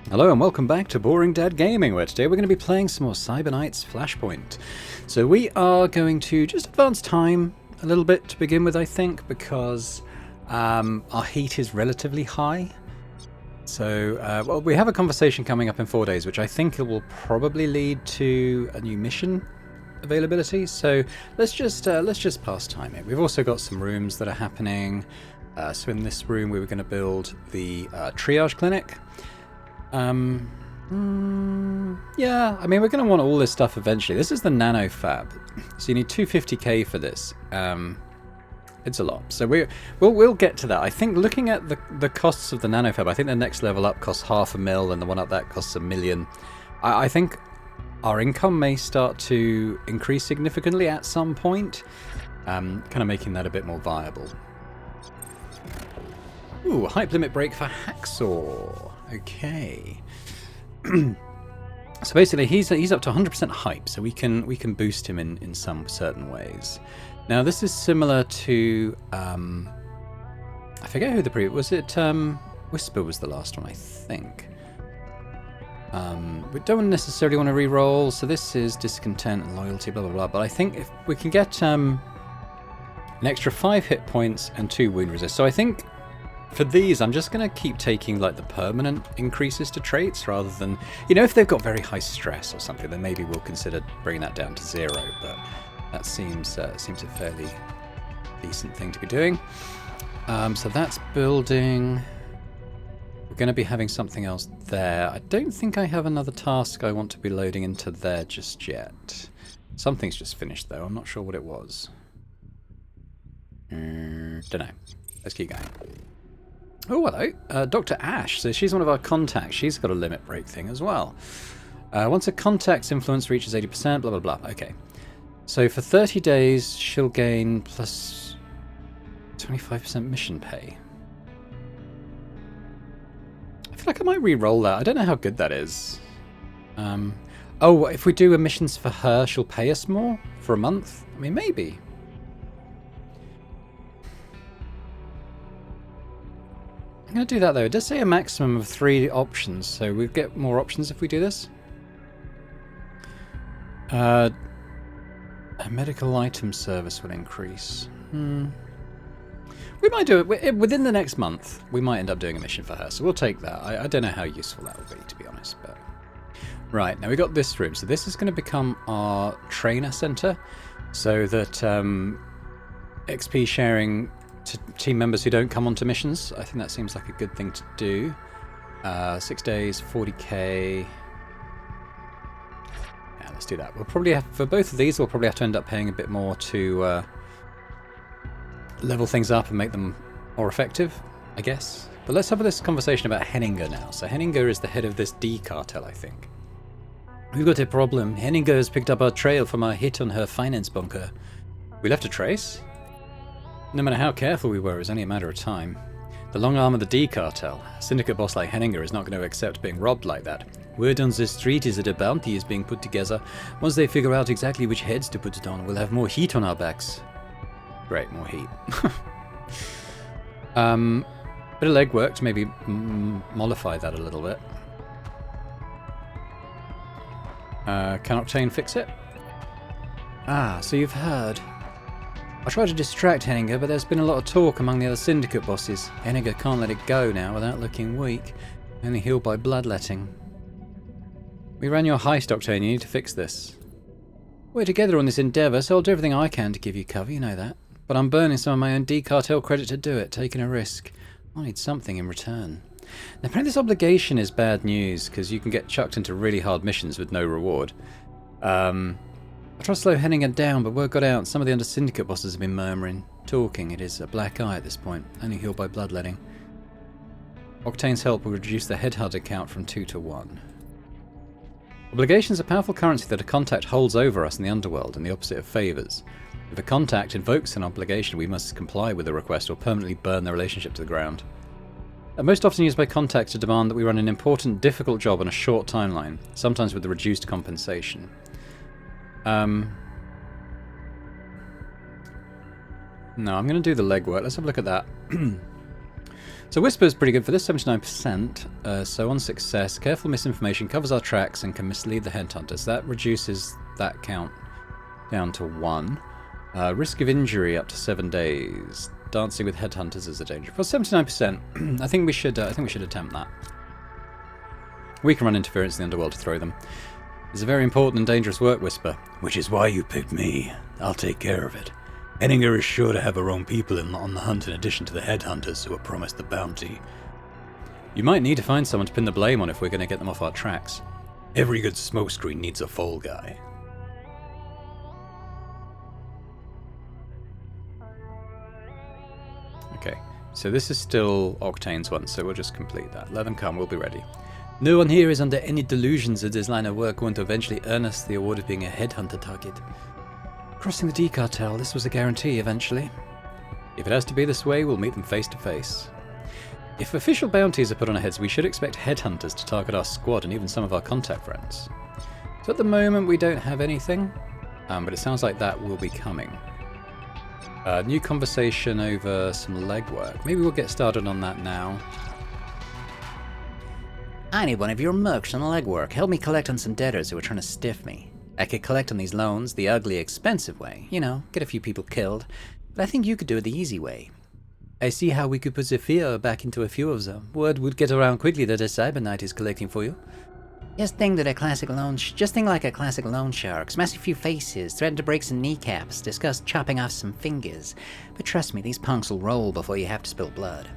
Hello and welcome back to Boring Dad Gaming, where today we're going to be playing some more Cyberknight's Flashpoint. So we are going to just advance time a little bit to begin with, I think, because our heat is relatively high. So, well, we have a conversation coming up in 4 days, which I think it will probably lead to a new mission availability. So let's just pass time here. We've also got some rooms that are happening. So in this room, we were going to build the triage clinic. Yeah, I mean, we're going to want all this stuff eventually. This is the nano fab, so you need 250k for this. It's a lot, so we'll get to that. I think looking at the costs of the nano fab, I think the next level up costs $500,000 and the one up that costs $1 million. I think our income may start to increase significantly at some point, kind of making that a bit more viable. Ooh, hype limit break for Hacksaw. Okay. So basically, he's up to 100% hype, so we can boost him in some certain ways. Now this is similar to I forget who the previous was. It Whisper was the last one, I think. We don't necessarily want to re-roll, so this is discontent and loyalty, blah blah blah. But I think if we can get an extra 5 hit points and 2 wound resist, so I think. For these, I'm just going to keep taking like the permanent increases to traits rather than, you know, if they've got very high stress or something, then maybe we'll consider bringing that down to 0. But that seems a fairly decent thing to be doing. So that's building. We're going to be having something else there. I don't think I have another task I want to be loading into there just yet. Something's just finished though. I'm not sure what it was. Don't know. Let's keep going. Oh, hello. Dr. Ash. So she's one of our contacts. She's got a limit break thing as well. Once a contact's influence reaches 80%, blah, blah, blah. Okay. So for 30 days, she'll gain plus 25% mission pay. I feel like I might re-roll that. I don't know how good that is. Oh, if we do missions for her, she'll pay us more for a month? I mean, maybe. I'm going to do that though. It does say a maximum of 3 options, so we get more options if we do this. A medical item service will increase. We might do it within the next month. We might end up doing a mission for her, so we'll take that. I don't know how useful that will be, to be honest. But right, now we got this room. So this is going to become our trainer center, so that XP sharing to team members who don't come onto missions. I think that seems like a good thing to do. 6 days, 40k. Yeah, let's do that. We'll probably have, for both of these, we'll probably have to end up paying a bit more to level things up and make them more effective, I guess. But let's have this conversation about Henninger now. So Henninger is the head of this D cartel, I think. We've got a problem. Henninger has picked up our trail from our hit on her finance bunker. We left a trace? No matter how careful we were, it was only a matter of time. The long arm of the D cartel, a syndicate boss like Henninger, is not going to accept being robbed like that. Word on the street is that a bounty is being put together. Once they figure out exactly which heads to put it on, we'll have more heat on our backs. Great, more heat. Bit of legwork to maybe mollify that a little bit. Can Octane fix it? Ah, so you've heard. I tried to distract Henninger, but there's been a lot of talk among the other syndicate bosses. Henninger can't let it go now without looking weak. Only healed by bloodletting. We ran your heist, Octane. You need to fix this. We're together on this endeavour, so I'll do everything I can to give you cover, you know that. But I'm burning some of my own D-cartel credit to do it, taking a risk. I need something in return. Now, apparently this obligation is bad news, because you can get chucked into really hard missions with no reward. I tried to slow Henninger down, but word got out. Some of the under-syndicate bosses have been murmuring, talking. It is a black eye at this point, only healed by bloodletting. Octane's help will reduce the headhunter count from 2 to 1. Obligations are powerful currency that a contact holds over us in the underworld, and the opposite of favours. If a contact invokes an obligation, we must comply with the request or permanently burn the relationship to the ground. Most often used by contacts to demand that we run an important, difficult job on a short timeline, sometimes with a reduced compensation. No, I'm going to do the legwork. Let's have a look at that. So Whisper's pretty good for this, 79%. So on success, careful misinformation covers our tracks and can mislead the headhunters. That reduces that count down to 1. Risk of injury up to 7 days. Dancing with headhunters is a danger. For 79%, I think we should attempt that. We can run interference in the underworld to throw them. It's a very important and dangerous work, Whisper. Which is why you picked me. I'll take care of it. Henninger is sure to have her own people on the hunt in addition to the headhunters who are promised the bounty. You might need to find someone to pin the blame on if we're going to get them off our tracks. Every good smokescreen needs a fall guy. Okay, so this is still Octane's one, so we'll just complete that. Let them come, we'll be ready. No one here is under any delusions that this line of work won't eventually earn us the award of being a headhunter target. Crossing the D cartel, this was a guarantee eventually. If it has to be this way, we'll meet them face to face. If official bounties are put on our heads, we should expect headhunters to target our squad and even some of our contact friends. So at the moment we don't have anything, but it sounds like that will be coming. New conversation over some legwork. Maybe we'll get started on that now. I need one of your mercs on legwork. Help me collect on some debtors who are trying to stiff me. I could collect on these loans the ugly, expensive way. You know, get a few people killed. But I think you could do it the easy way. I see how we could put the fear back into a few of them. Word would get around quickly that a Cyber Knight is collecting for you. Just think like a classic loan shark. Smash a few faces, threaten to break some kneecaps, discuss chopping off some fingers. But trust me, these punks will roll before you have to spill blood.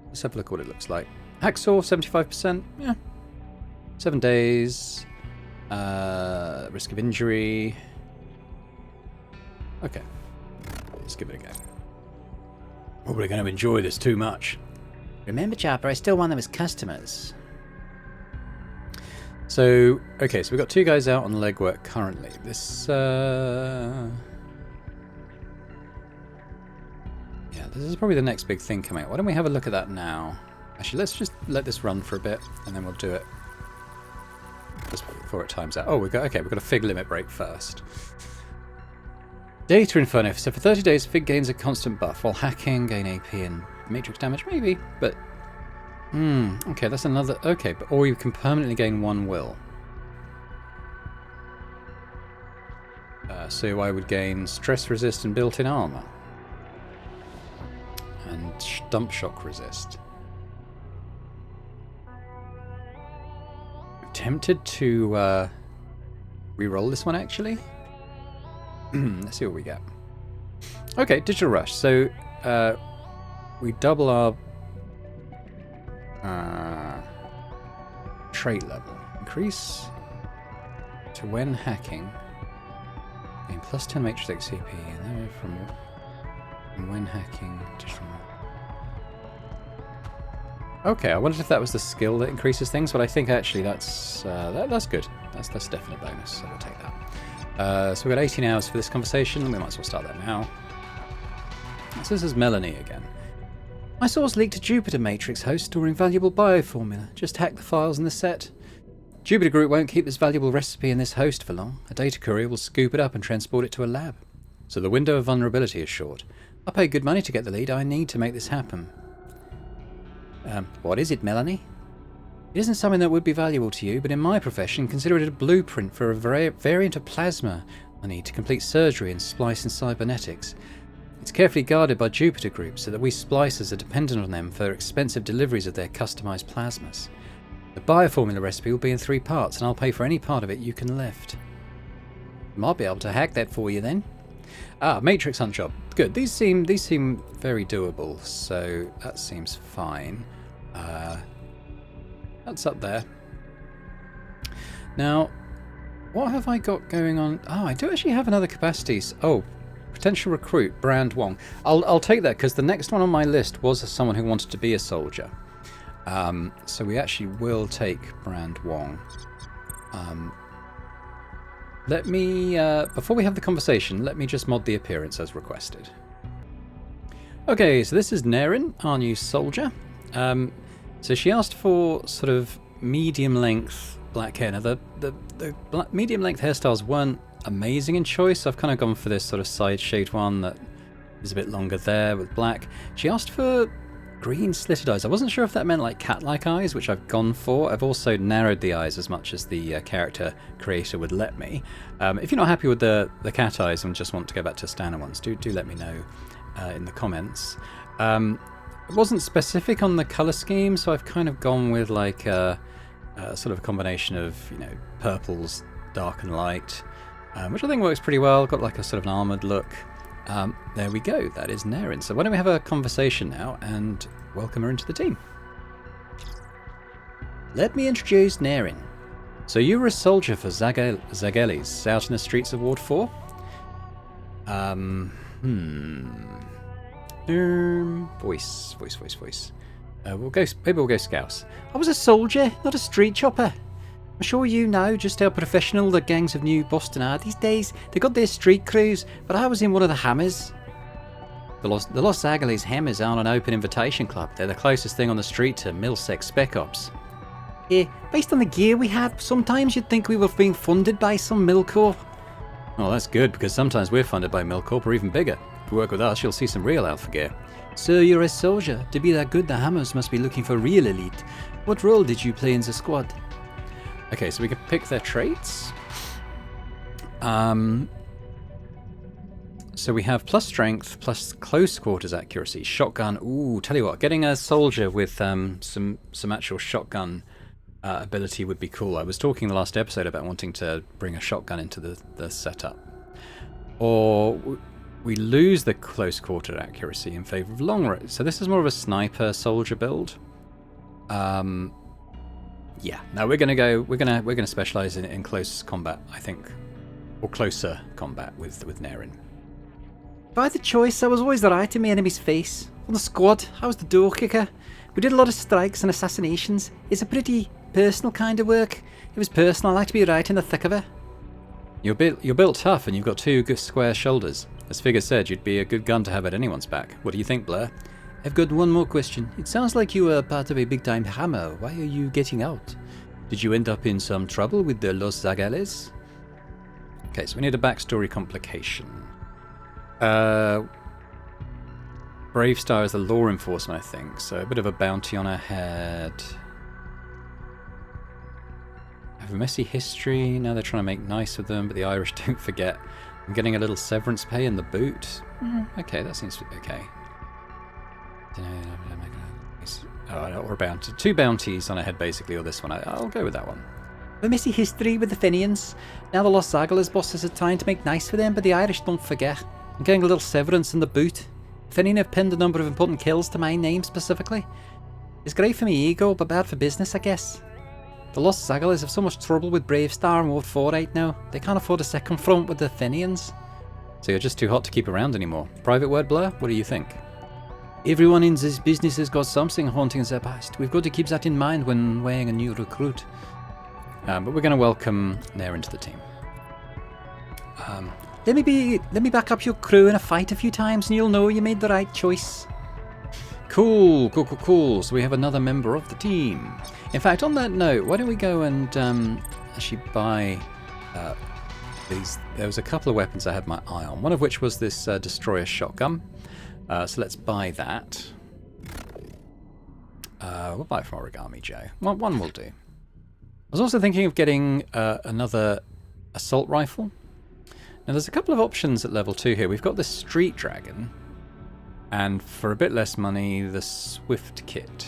Let's have a look at what it looks like. Hacksaw, 75%. Yeah. 7 days. Risk of injury. Okay. Let's give it a go. Probably going to enjoy this too much. Remember, Chopper, I still want them as customers. So, okay, so we've got 2 guys out on legwork currently. This, yeah, this is probably the next big thing coming out. Why don't we have a look at that now? Actually, let's just let this run for a bit, and then we'll do it just before it times out. Oh, we've got a fig limit break first. Data Inferno. So for 30 days, fig gains a constant buff, while hacking gain AP and matrix damage, maybe, but... okay, that's another... Okay, but or you can permanently gain 1 will. So I would gain stress resist and built-in armor. And dump shock resist. I'm tempted to re-roll this one actually. Let's see what we get. Okay, Digital Rush. So we double our trait level. Increase to when hacking. Gain plus 10 matrix CP and then from when hacking digital. Okay, I wondered if that was the skill that increases things, but I think actually that's good. That's definite bonus, so we'll take that. So we've got 18 hours for this conversation. We might as well start that now. So this is Melanie again. My source leaked a Jupiter Matrix host storing valuable bioformula. Just hack the files in the set. Jupiter Group won't keep this valuable recipe in this host for long. A data courier will scoop it up and transport it to a lab. So the window of vulnerability is short. I paid good money to get the lead. I need to make this happen. What is it, Melanie? It isn't something that would be valuable to you, but in my profession, consider it a blueprint for a variant of plasma I need to complete surgery and splice in cybernetics. It's carefully guarded by Jupiter Group so that we splicers are dependent on them for expensive deliveries of their customized plasmas. The bioformula recipe will be in 3 parts, and I'll pay for any part of it you can lift. Might be able to hack that for you then. Matrix hunt job. Good. These seem very doable, so that seems fine. That's up there. Now, what have I got going on? Oh, I do actually have another capacity. Oh, potential recruit, Brand Wong. I'll take that because the next one on my list was someone who wanted to be a soldier. So we actually will take Brand Wong. Let me, before we have the conversation, let me just mod the appearance as requested. Okay, so this is Naren, our new soldier. So she asked for sort of medium length black hair. Now the medium length hairstyles weren't amazing in choice. I've kind of gone for this sort of side shade one that is a bit longer there with black. She asked for green slitted eyes. I wasn't sure if that meant like cat-like eyes, which I've gone for. I've also narrowed the eyes as much as the character creator would let me. If you're not happy with the cat eyes and just want to go back to standard ones, do let me know in the comments. It wasn't specific on the color scheme, so I've kind of gone with like a sort of a combination of, you know, purples, dark and light, which I think works pretty well. Got like a sort of an armored look. There we go, that is Naren. So why don't we have a conversation now and welcome her into the team. Let me introduce Naren. So you were a soldier for Zagelis out in the streets of Ward 4? Voice. Maybe we'll go Scouse. I was a soldier, not a street chopper. I'm sure you know just how professional the gangs of New Boston are these days. They got their street crews, but I was in one of the Hammers. The Los Angeles Hammers aren't an open invitation club. They're the closest thing on the street to Milsec Spec Ops. Yeah, based on the gear we had, sometimes you'd think we were being funded by some megacorps. Well, that's good, because sometimes we're funded by megacorps or even bigger. If you work with us, you'll see some real alpha gear. So you're a soldier. To be that good, the Hammers must be looking for real elite. What role did you play in the squad? Okay, so we can pick their traits. So we have plus strength, plus close quarters accuracy, shotgun. Ooh, tell you what, getting a soldier with some actual shotgun ability would be cool. I was talking in the last episode about wanting to bring a shotgun into the setup. Or we lose the close quarter accuracy in favor of long range. So this is more of a sniper soldier build. Yeah, no, we're gonna specialize in close combat, I think, or closer combat with Naren. By the choice, I was always the right in my enemy's face. On the squad, I was the door kicker. We did a lot of strikes and assassinations. It's a pretty personal kind of work. It was personal. I like to be right in the thick of it. You're built tough, and you've got two good square shoulders. As Figure said, you'd be a good gun to have at anyone's back. What do you think, Blair? I've got one more question. It sounds like you were part of a big-time Hammer. Why are you getting out? Did you end up in some trouble with the Los Zagales? Okay, so we need a backstory complication. Brave Star is the law enforcement, I think, so a bit of a bounty on her head. Have a messy history. Now they're trying to make nice with them, but the Irish don't forget. I'm getting a little severance pay in the boot. Okay, that seems okay. Or a bounty. 2 bounties on a head, basically, or this one. I'll go with that one. A messy history with the Fenians. Now the Los Angeles bosses are trying to make nice for them, but the Irish don't forget. I'm getting a little severance in the boot. Fenian have pinned a number of important kills to my name specifically. It's great for me ego, but bad for business, I guess. The Los Angeles have so much trouble with Brave Star and Ward 4 right now. They can't afford a second front with the Fenians. So you're just too hot to keep around anymore. Private word, Blair? What do you think? Everyone in this business has got something haunting their past. We've got to keep that in mind when weighing a new recruit. But we're going to welcome Nair into the team. Let me back up your crew in a fight a few times and you'll know you made the right choice. Cool. So we have another member of the team. In fact, on that note, why don't we go and actually buy these. There was a couple of weapons I had my eye on, one of which was this destroyer shotgun. So let's buy that. We'll buy it from Origami Joe. One will do. I was also thinking of getting another assault rifle. Now there's a couple of options at level 2 here. We've got the Street Dragon, and for a bit less money, the Swift Kit.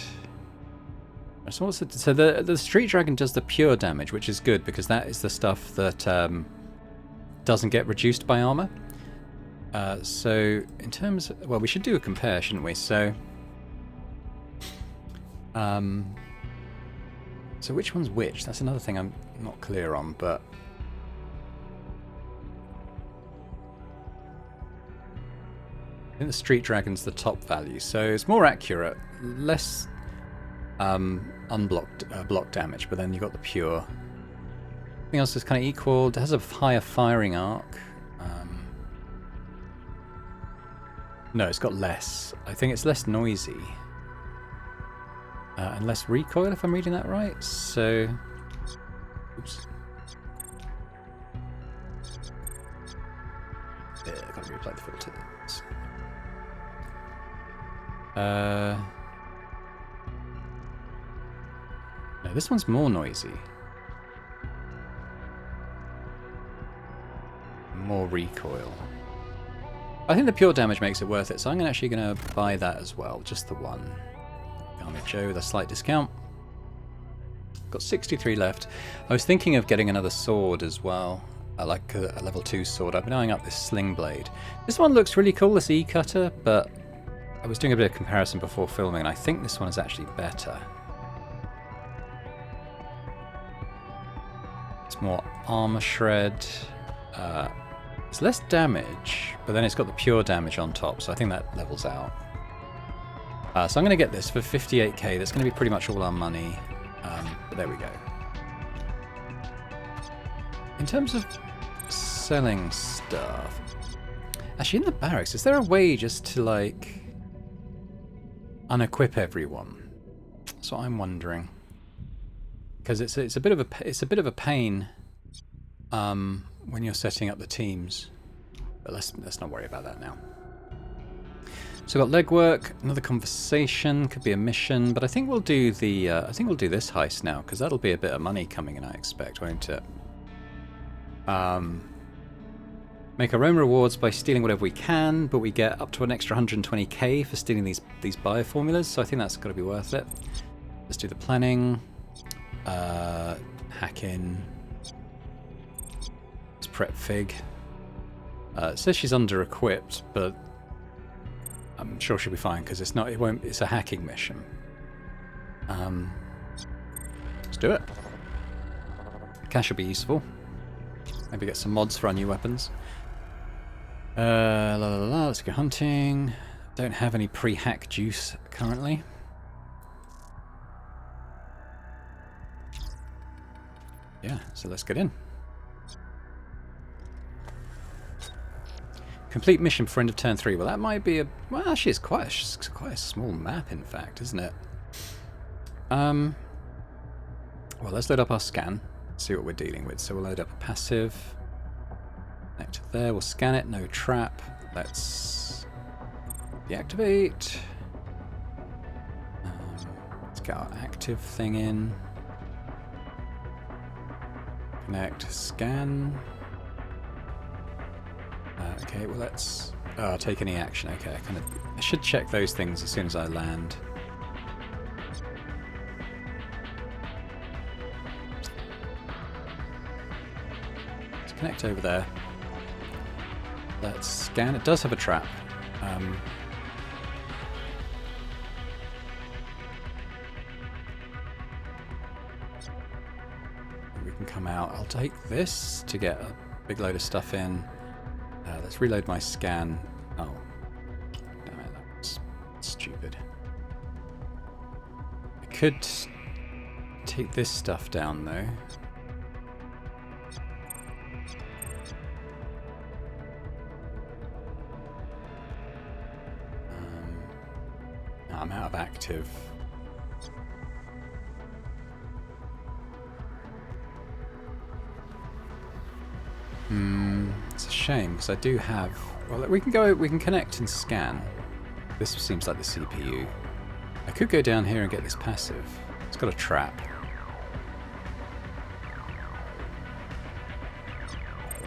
So the Street Dragon does the pure damage, which is good because that is the stuff that doesn't get reduced by armor. So in terms of, well, we should do a compare, shouldn't we? So which one's which? That's another thing I'm not clear on, but I think the Street Dragon's the top value, so it's more accurate, less unblocked block damage, but then you've got the pure. Everything else is kind of equal. It has a higher firing arc. No, it's got less. I think it's less noisy. And less recoil, if I'm reading that right. So, oops. No, this one's more noisy. More recoil. I think the pure damage makes it worth it, so I'm actually going to buy that as well. Just the one. Garnet Joe with a slight discount. Got 63 left. I was thinking of getting another sword as well. Like a level 2 sword. I've been eyeing up this sling blade. This one looks really cool, this E-cutter, but I was doing a bit of comparison before filming, and I think this one is actually better. It's more armor shred. It's less damage, but then it's got the pure damage on top, so I think that levels out. So I'm going to get this for 58k. That's going to be pretty much all our money. But there we go. In terms of selling stuff... Actually, in the barracks, is there a way just to, like, unequip everyone? That's what I'm wondering. Because it's a bit of a pain when you're setting up the teams. But let's not worry about that now. So we've got legwork, another conversation, could be a mission, but I think we'll do the this heist now, because that'll be a bit of money coming in, I expect, won't it? Make our own rewards by stealing whatever we can, but we get up to an extra 120k for stealing these bioformulas, so I think that's got to be worth it. Let's do the planning. Hack in. Let's prep Fig. It says she's under-equipped, but I'm sure she'll be fine because it's a hacking mission. Let's do it. Cash will be useful. Maybe get some mods for our new weapons. Let's go hunting. Don't have any pre-hack juice currently. Yeah, so let's get in. Complete mission before end of turn 3. Well, that might be a... Well, actually, it's quite a small map, in fact, isn't it? Well, let's load up our scan. See what we're dealing with. So we'll load up a passive. Connect to there. We'll scan it. No trap. Let's deactivate. Let's get our active thing in. Connect. Scan. Okay, well let's take any action. Okay, I should check those things as soon as I land. Let's connect over there. Let's scan. It does have a trap. We can come out. I'll take this to get a big load of stuff in. Let's reload my scan. Oh, damn it, that was stupid. I could take this stuff down though. I'm out of active. It's a shame because I do have. Well, we can connect and scan. This seems like the CPU. I could go down here and get this passive. It's got a trap.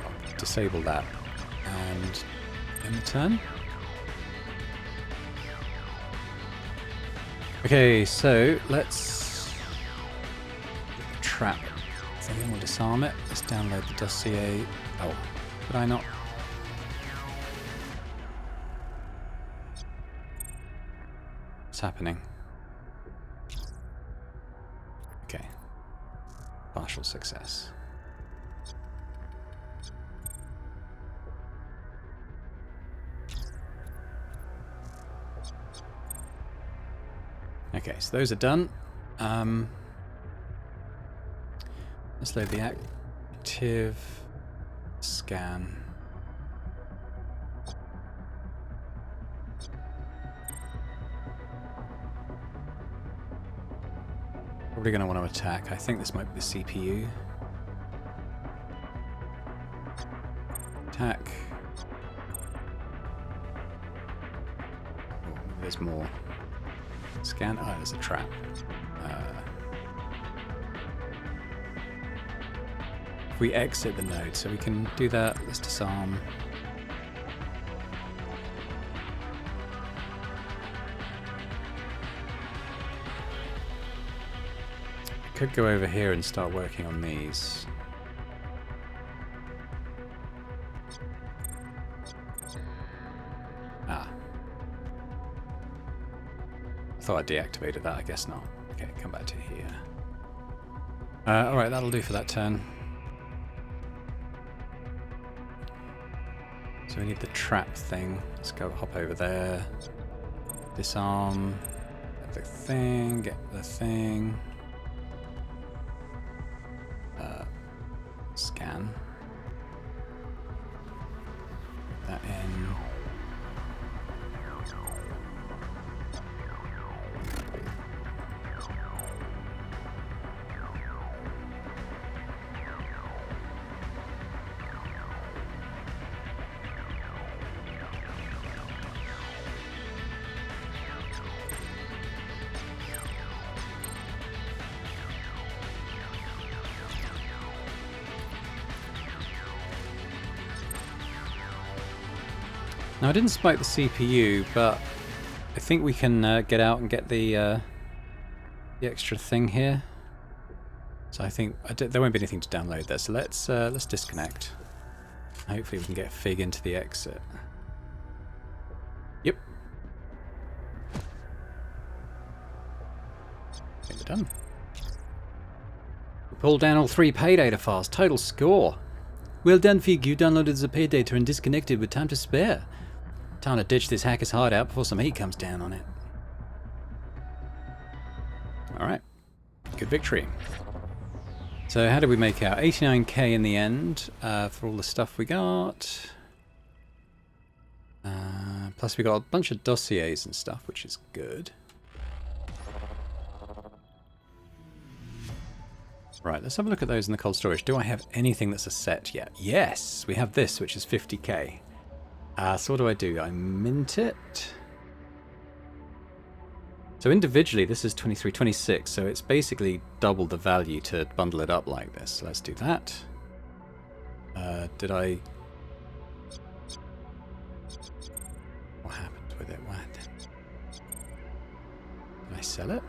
I'll disable that and end the turn. Okay, so let's trap. Then we'll disarm it. Let's download the dossier. Oh, could I not? What's happening? Okay. Partial success. Okay, so those are done. Let's load the active scan. Probably going to want to attack. I think this might be the CPU. Attack. Oh, there's more. Scan. Oh, there's a trap. If we exit the node, so we can do that. Let's disarm. I could go over here and start working on these. Ah. I thought I deactivated that, I guess not. Okay, come back to here. Alright, that'll do for that turn. So we need the trap thing. Let's go hop over there. Disarm. Get the thing. Get the thing. Scan. Put that in. Now I didn't spike the CPU, but I think we can get out and get the extra thing here. So I think there won't be anything to download there. So let's disconnect. Hopefully we can get a fig into the exit. Yep. I think we're done. We pulled down all 3 pay data files. Total score. Well done, Fig. You downloaded the pay data and disconnected with time to spare. Time to ditch this hacker's hideout before some heat comes down on it. Alright. Good victory. So how did we make out? 89k in the end for all the stuff we got. Plus we got a bunch of dossiers and stuff, which is good. Right, let's have a look at those in the cold storage. Do I have anything that's a set yet? Yes, we have this, which is 50k. So what do? I mint it. So individually, this is 23, 26, so it's basically double the value to bundle it up like this. So let's do that. Did I... What happened with it? What? Did I sell it?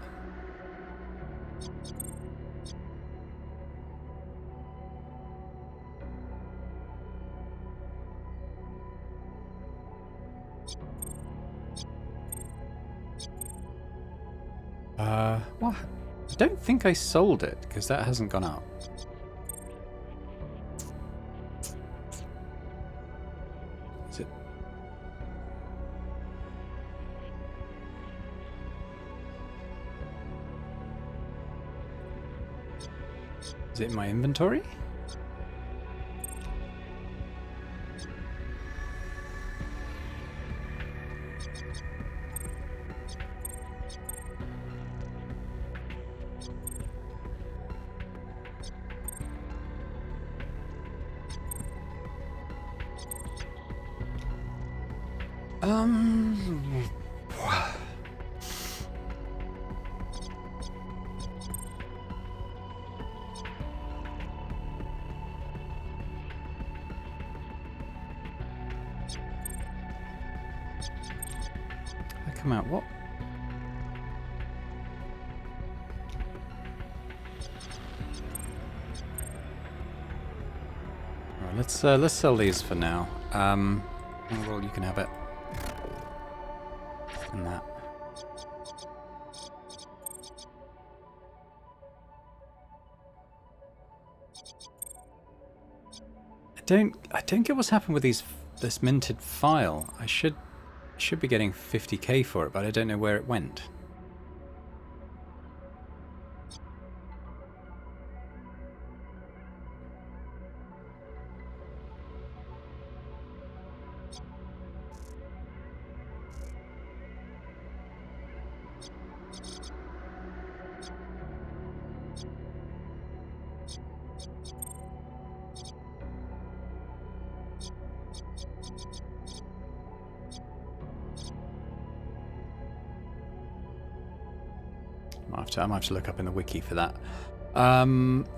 What? I don't think I sold it, because that hasn't gone up. Is it? Is it in my inventory? Come out, what? Alright, let's sell these for now. Well, you can have it. And that. I don't get what's happened with this minted file. I should be getting 50k for it, but I don't know where it went. I might have to look up in the wiki for that.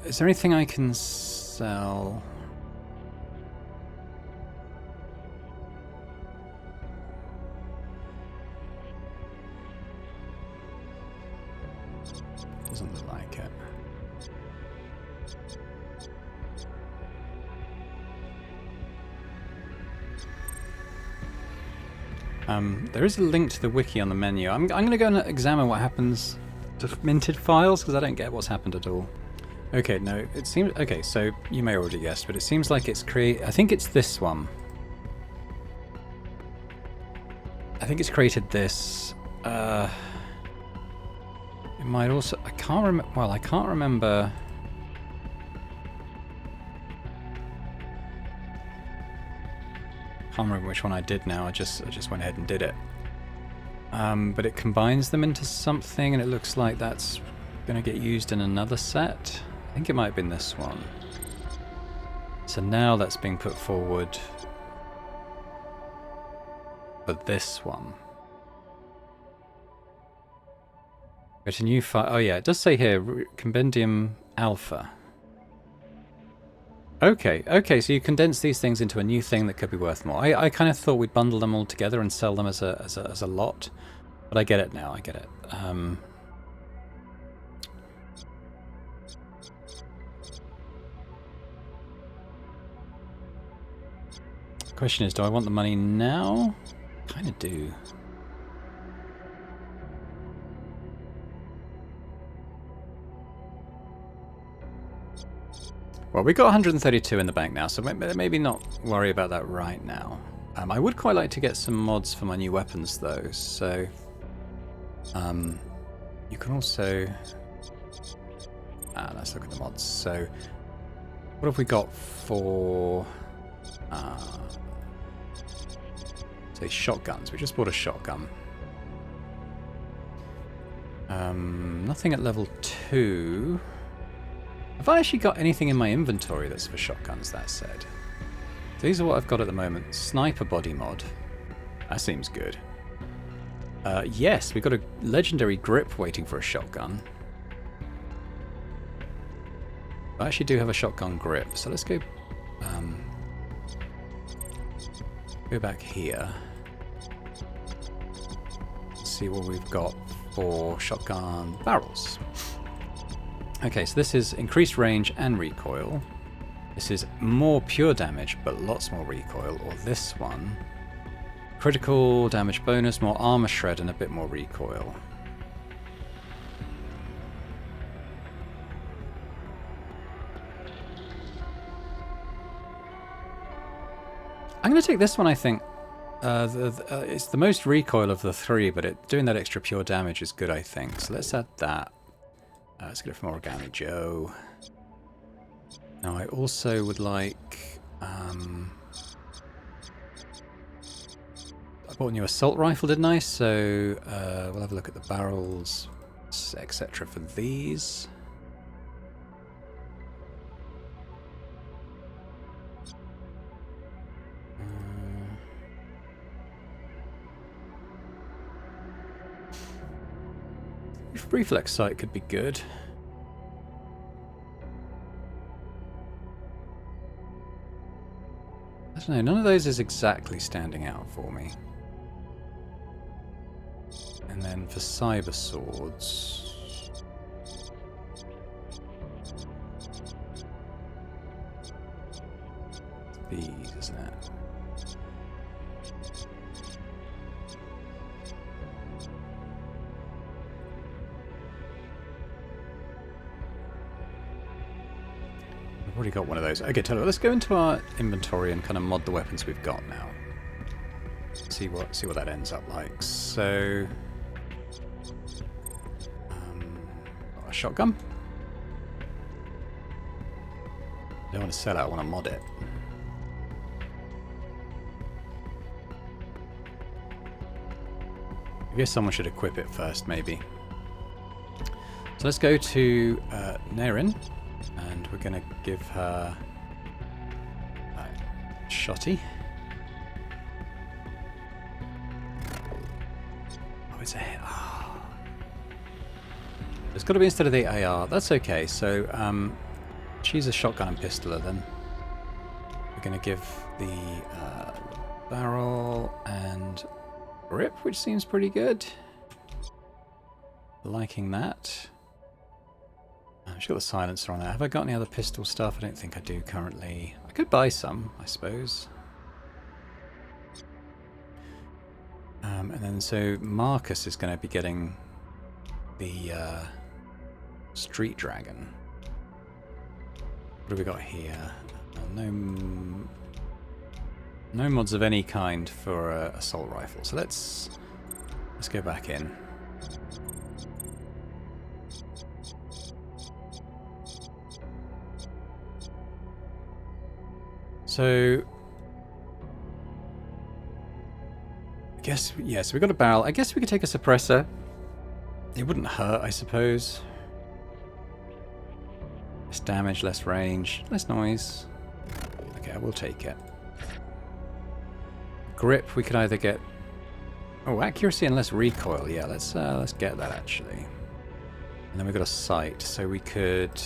Is there anything I can sell? Doesn't look like it. There is a link to the wiki on the menu. I'm going to go and examine what happens to minted files because I don't get what's happened at all. Okay, no, it seems... Okay, so you may already guessed, but it seems like it's I think it's this one. I think it's created this. It might also... I can't remember... Well, I can't remember... I can't remember which one I did now. I just went ahead and did it. But it combines them into something, and it looks like that's going to get used in another set. I think it might have been this one. So now that's being put forward for this one. It's a new file. Oh yeah, it does say here, Compendium Alpha. Okay, so you condense these things into a new thing that could be worth more. I kind of thought we'd bundle them all together and sell them as a lot, but I get it now. I get it. Question is, do I want the money now? Kind of do. Well, we've got 132 in the bank now, so maybe not worry about that right now. I would quite like to get some mods for my new weapons, though, so... you can also... let's look at the mods. So, what have we got for... say, shotguns. We just bought a shotgun. Nothing at level 2... Have I actually got anything in my inventory that's for shotguns, that said? These are what I've got at the moment. Sniper body mod. That seems good. Yes, we've got a legendary grip waiting for a shotgun. I actually do have a shotgun grip, so let's go... go back here. See what we've got for shotgun barrels. Okay, so this is increased range and recoil. This is more pure damage, but lots more recoil. Or this one, critical damage bonus, more armor shred, and a bit more recoil. I'm going to take this one, I think. It's the most recoil of the three, but doing that extra pure damage is good, I think. So let's add that. Let's get it from Origami Joe. Now I also would like... I bought a new assault rifle, didn't I? So we'll have a look at the barrels, etc. for these. Reflex sight could be good. I don't know, none of those is exactly standing out for me. And then for cyber swords... these, isn't it? I've already got one of those. Okay, tell you what, let's go into our inventory and kind of mod the weapons we've got now. See what that ends up like. So, a shotgun. I don't want to sell it. I want to mod it. I guess someone should equip it first, maybe. So let's go to Nerin. And we're going to give her a shotty. Oh, it's a hit. Oh. It's got to be instead of the AR. That's okay. So choose a shotgun and pistoler then. We're going to give the barrel and grip, which seems pretty good. Liking that. I'm sure the silencer on that. Have I got any other pistol stuff? I don't think I do currently. I could buy some, I suppose. And then so Marcus is going to be getting the Street Dragon. What have we got here? No mods of any kind for assault rifle. So let's go back in. So I guess, yeah, so we got a barrel. I guess we could take a suppressor. It wouldn't hurt, I suppose. Less damage, less range, less noise. Okay, I will take it. Grip, we could either get... Oh, accuracy and less recoil. Yeah, let's get that, actually. And then we've got a sight, so we could...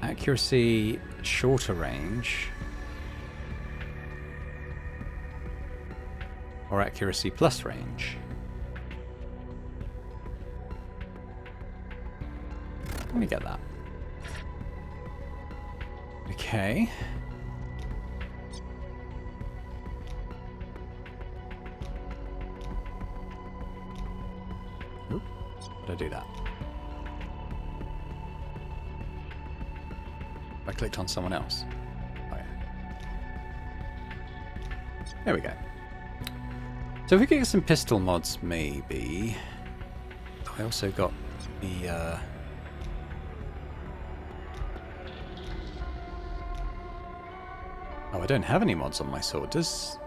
Accuracy, shorter range. Or accuracy plus range. Let me get that. Okay. Oop. How did I do that? I clicked on someone else. Oh, yeah. There we go. So if we could get some pistol mods, maybe. I also got the... Oh, I don't have any mods on my sword. Does...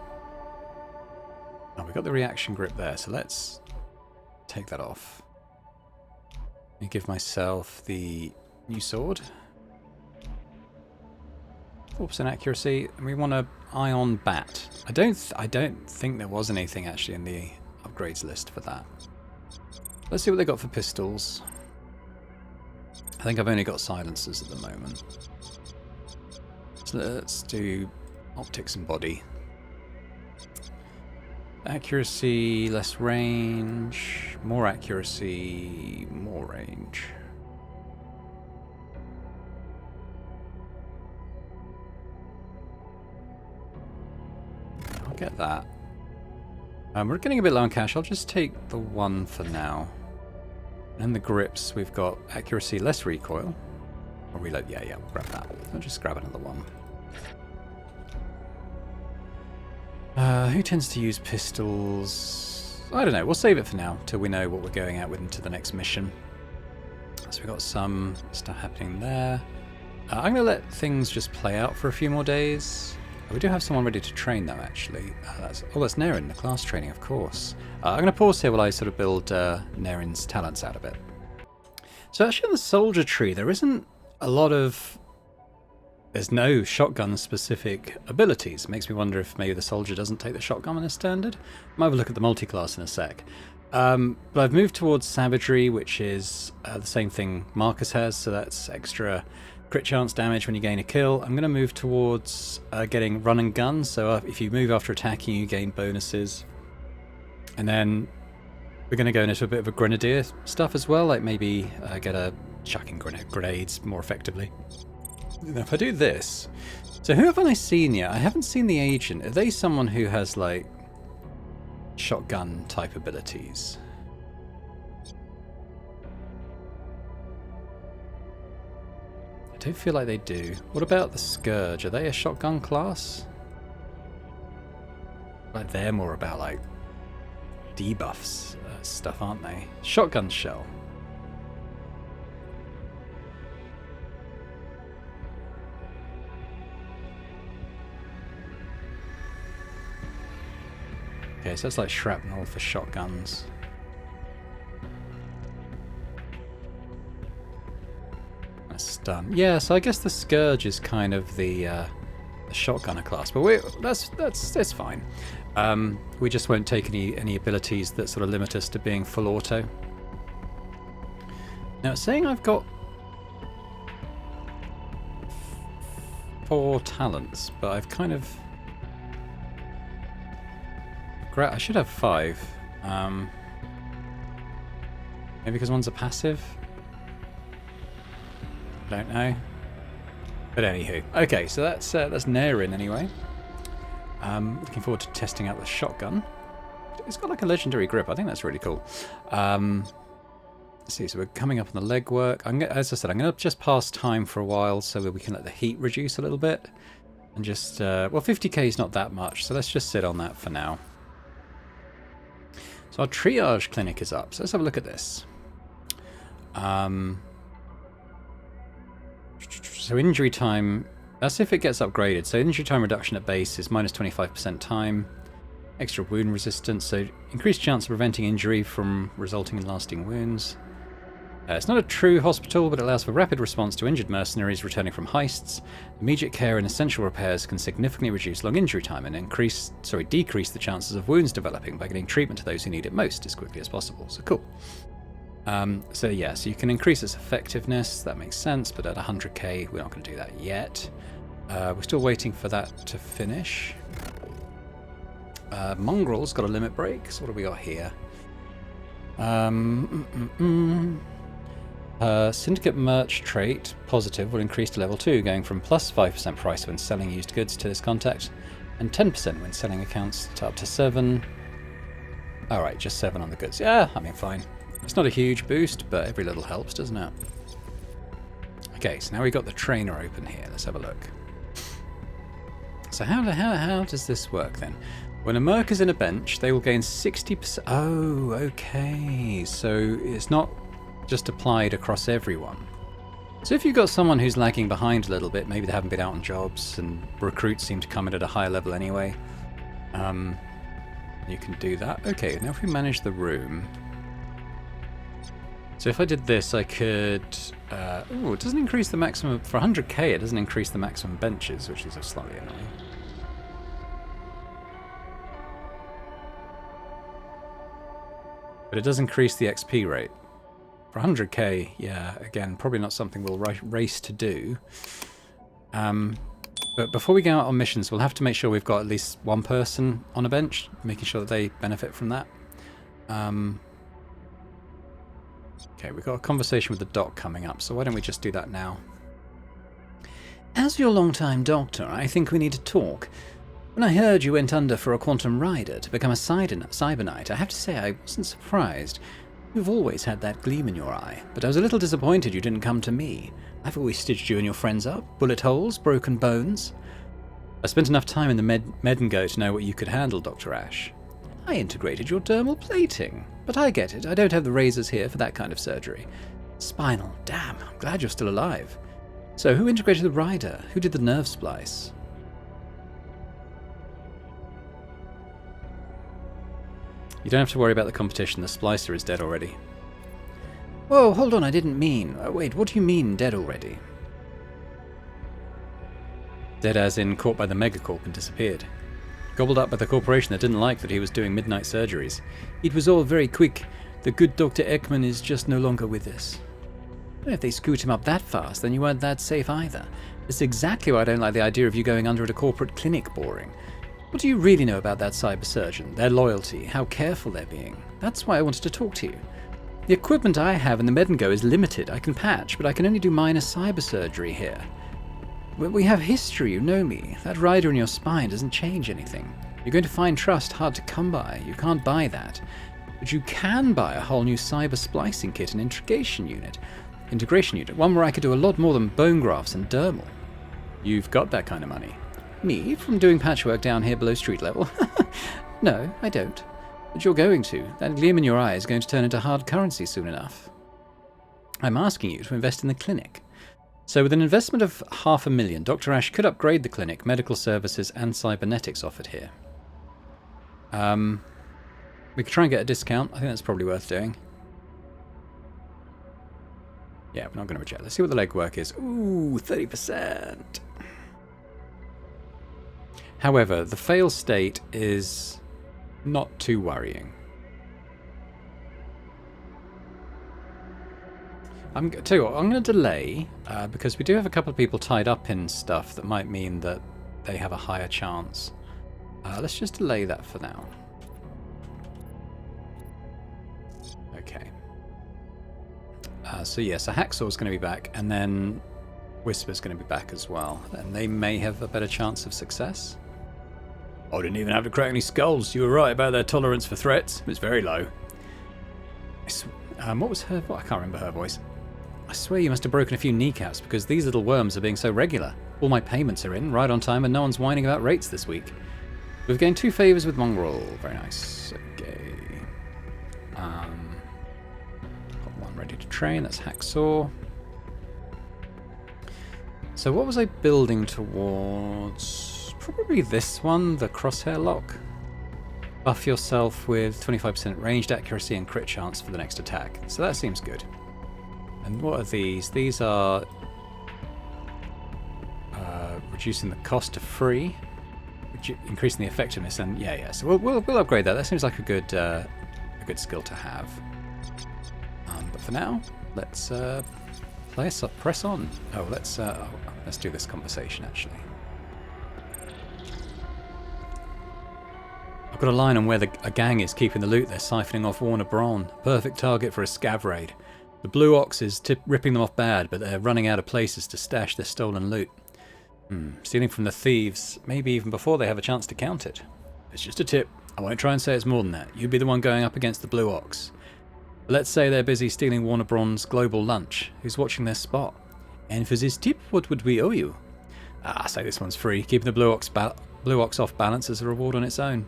Oh, we got the reaction grip there, so let's take that off. And give myself the new sword. 4% accuracy, and we want a ion bat. I don't think there was anything actually in the upgrades list for that. Let's see what they got for pistols. I think I've only got silencers at the moment. So let's do optics and body. Accuracy, less range, more accuracy, more range. I'll get that. We're getting a bit low on cash. I'll just take the one for now. And the grips, we've got accuracy, less recoil. Or reload, yeah, we'll grab that. I'll just grab another one. Who tends to use pistols? I don't know, we'll save it for now, till we know what we're going out with into the next mission. So we've got some stuff happening there. I'm going to let things just play out for a few more days. We do have someone ready to train though, actually. That's Naren, the class training, of course. I'm going to pause here while I sort of build Naren's talents out of it. So actually on the soldier tree, there isn't a lot of... There's no shotgun-specific abilities. It makes me wonder if maybe the soldier doesn't take the shotgun in a standard. Might have a look at the multi-class in a sec. But I've moved towards savagery, which is the same thing Marcus has, so that's extra crit chance damage when you gain a kill. I'm going to move towards getting run and gun, so if you move after attacking, you gain bonuses. And then we're going to go into a bit of a grenadier stuff as well, like maybe get a chucking grenades more effectively. Now, if I do this, so who haven't I seen yet? I haven't seen the agent. Are they someone who has like shotgun type abilities? I don't feel like they do. What about the Scourge? Are they a shotgun class? Like they're more about like debuffs stuff, aren't they? Shotgun shell. Okay, so that's like shrapnel for shotguns. A stun. Yeah, so I guess the Scourge is kind of the shotgunner class, but that's fine. We just won't take any abilities that sort of limit us to being full auto. Now it's saying I've got 4 talents, but I've kind of... I should have 5. Maybe because one's a passive? I don't know. But anywho. Okay, so that's Nairin anyway. Looking forward to testing out the shotgun. It's got like a legendary grip. I think that's really cool. Let's see, so we're coming up on the legwork. As I said, I'm going to just pass time for a while so that we can let the heat reduce a little bit. And just, well, 50k is not that much, so let's just sit on that for now. So our triage clinic is up, so let's have a look at this. So injury time, that's if it gets upgraded. So injury time reduction at base is minus 25% time. Extra wound resistance, so increased chance of preventing injury from resulting in lasting wounds. It's not a true hospital, but it allows for rapid response to injured mercenaries returning from heists. Immediate care and essential repairs can significantly reduce long injury time and decrease the chances of wounds developing by getting treatment to those who need it most as quickly as possible. So cool. So yeah, so you can increase its effectiveness. That makes sense, but at 100k, we're not going to do that yet. We're still waiting for that to finish. Mongrel's got a limit break. So what do we got here? Syndicate merch trait, positive, will increase to level 2, going from plus 5% price when selling used goods to this contact, and 10% when selling accounts to up to 7. Alright, just 7 on the goods. Yeah, I mean, fine. It's not a huge boost, but every little helps, doesn't it? Okay, so now we've got the trainer open here. Let's have a look. So how does this work then? When a merc is in a bench, they will gain 60%. Oh, okay. So it's not just applied across everyone. So if you've got someone who's lagging behind a little bit, maybe they haven't been out on jobs and recruits seem to come in at a higher level anyway, you can do that. Okay, now if we manage the room. So if I did this, I could... it doesn't increase the maximum... For 100k, it doesn't increase the maximum benches, which is slightly annoying. But it does increase the XP rate. For 100k, yeah, again, probably not something we'll race to do. But before we go out on missions, we'll have to make sure we've got at least one person on a bench, making sure that they benefit from that. Okay, we've got a conversation with the doc coming up, so why don't we just do that now? As your long-time doctor, I think we need to talk. When I heard you went under for a quantum rider to become a cyber knight, I have to say I wasn't surprised. You've always had that gleam in your eye, but I was a little disappointed you didn't come to me. I've always stitched you and your friends up. Bullet holes, broken bones. I spent enough time in the Medengo to know what you could handle, Dr. Ash. I integrated your dermal plating, but I get it. I don't have the razors here for that kind of surgery. Spinal, damn, I'm glad you're still alive. So who integrated the rider? Who did the nerve splice? You don't have to worry about the competition, the splicer is dead already. Whoa, hold on, I didn't mean... wait, what do you mean, dead already? Dead as in caught by the megacorp and disappeared. Gobbled up by the corporation that didn't like that he was doing midnight surgeries. It was all very quick. The good Dr. Ekman is just no longer with us. If they scoot him up that fast, then you weren't that safe either. That's exactly why I don't like the idea of you going under at a corporate clinic, Boring. What do you really know about that cyber surgeon, their loyalty, how careful they're being? That's why I wanted to talk to you. The equipment I have in the Medengo is limited. I can patch, but I can only do minor cyber surgery here. We have history, you know me. That rider in your spine doesn't change anything. You're going to find trust hard to come by. You can't buy that. But you can buy a whole new cyber splicing kit and integration unit. One where I could do a lot more than bone grafts and dermal. You've got that kind of money. Me? From doing patchwork down here below street level? No, I don't. But you're going to. That gleam in your eye is going to turn into hard currency soon enough. I'm asking you to invest in the clinic. So with an investment of $500,000, Dr. Ash could upgrade the clinic, medical services and cybernetics offered here. We could try and get a discount. I think that's probably worth doing. Yeah, we're not going to reject. Let's see what the legwork is. Ooh, 30%. However, the fail state is not too worrying. Tell you what, I'm going to delay because we do have a couple of people tied up in stuff that might mean that they have a higher chance. Let's just delay that for now. Okay. So yes, a Hacksaw's going to be back, and then Whisper's going to be back as well, and they may have a better chance of success. I didn't even have to crack any skulls. You were right about their tolerance for threats. It was very low. What was her voice? I can't remember her voice. I swear you must have broken a few kneecaps because these little worms are being so regular. All my payments are in, right on time, and no one's whining about rates this week. We've gained 2 favours with Mongrel. Very nice. Okay. Got one ready to train. That's Hacksaw. So what was I building towards? Probably this one, the crosshair lock. Buff yourself with 25% ranged accuracy and crit chance for the next attack. So that seems good. And what are these? These are reducing the cost to free, increasing the effectiveness, and yeah. So we'll upgrade that. That seems like a good skill to have. But for now, let's press on. Oh, let's do this conversation actually. I've got a line on where a gang is keeping the loot they're siphoning off Warner Braun. Perfect target for a scav raid. The Blue Ox is ripping them off bad, but they're running out of places to stash their stolen loot. Stealing from the thieves, maybe even before they have a chance to count it. It's just a tip. I won't try and say it's more than that. You'd be the one going up against the Blue Ox. But let's say they're busy stealing Warner Braun's global lunch. Who's watching their spot? And for this tip, what would we owe you? Say this one's free. Keeping the Blue Ox off balance as a reward on its own.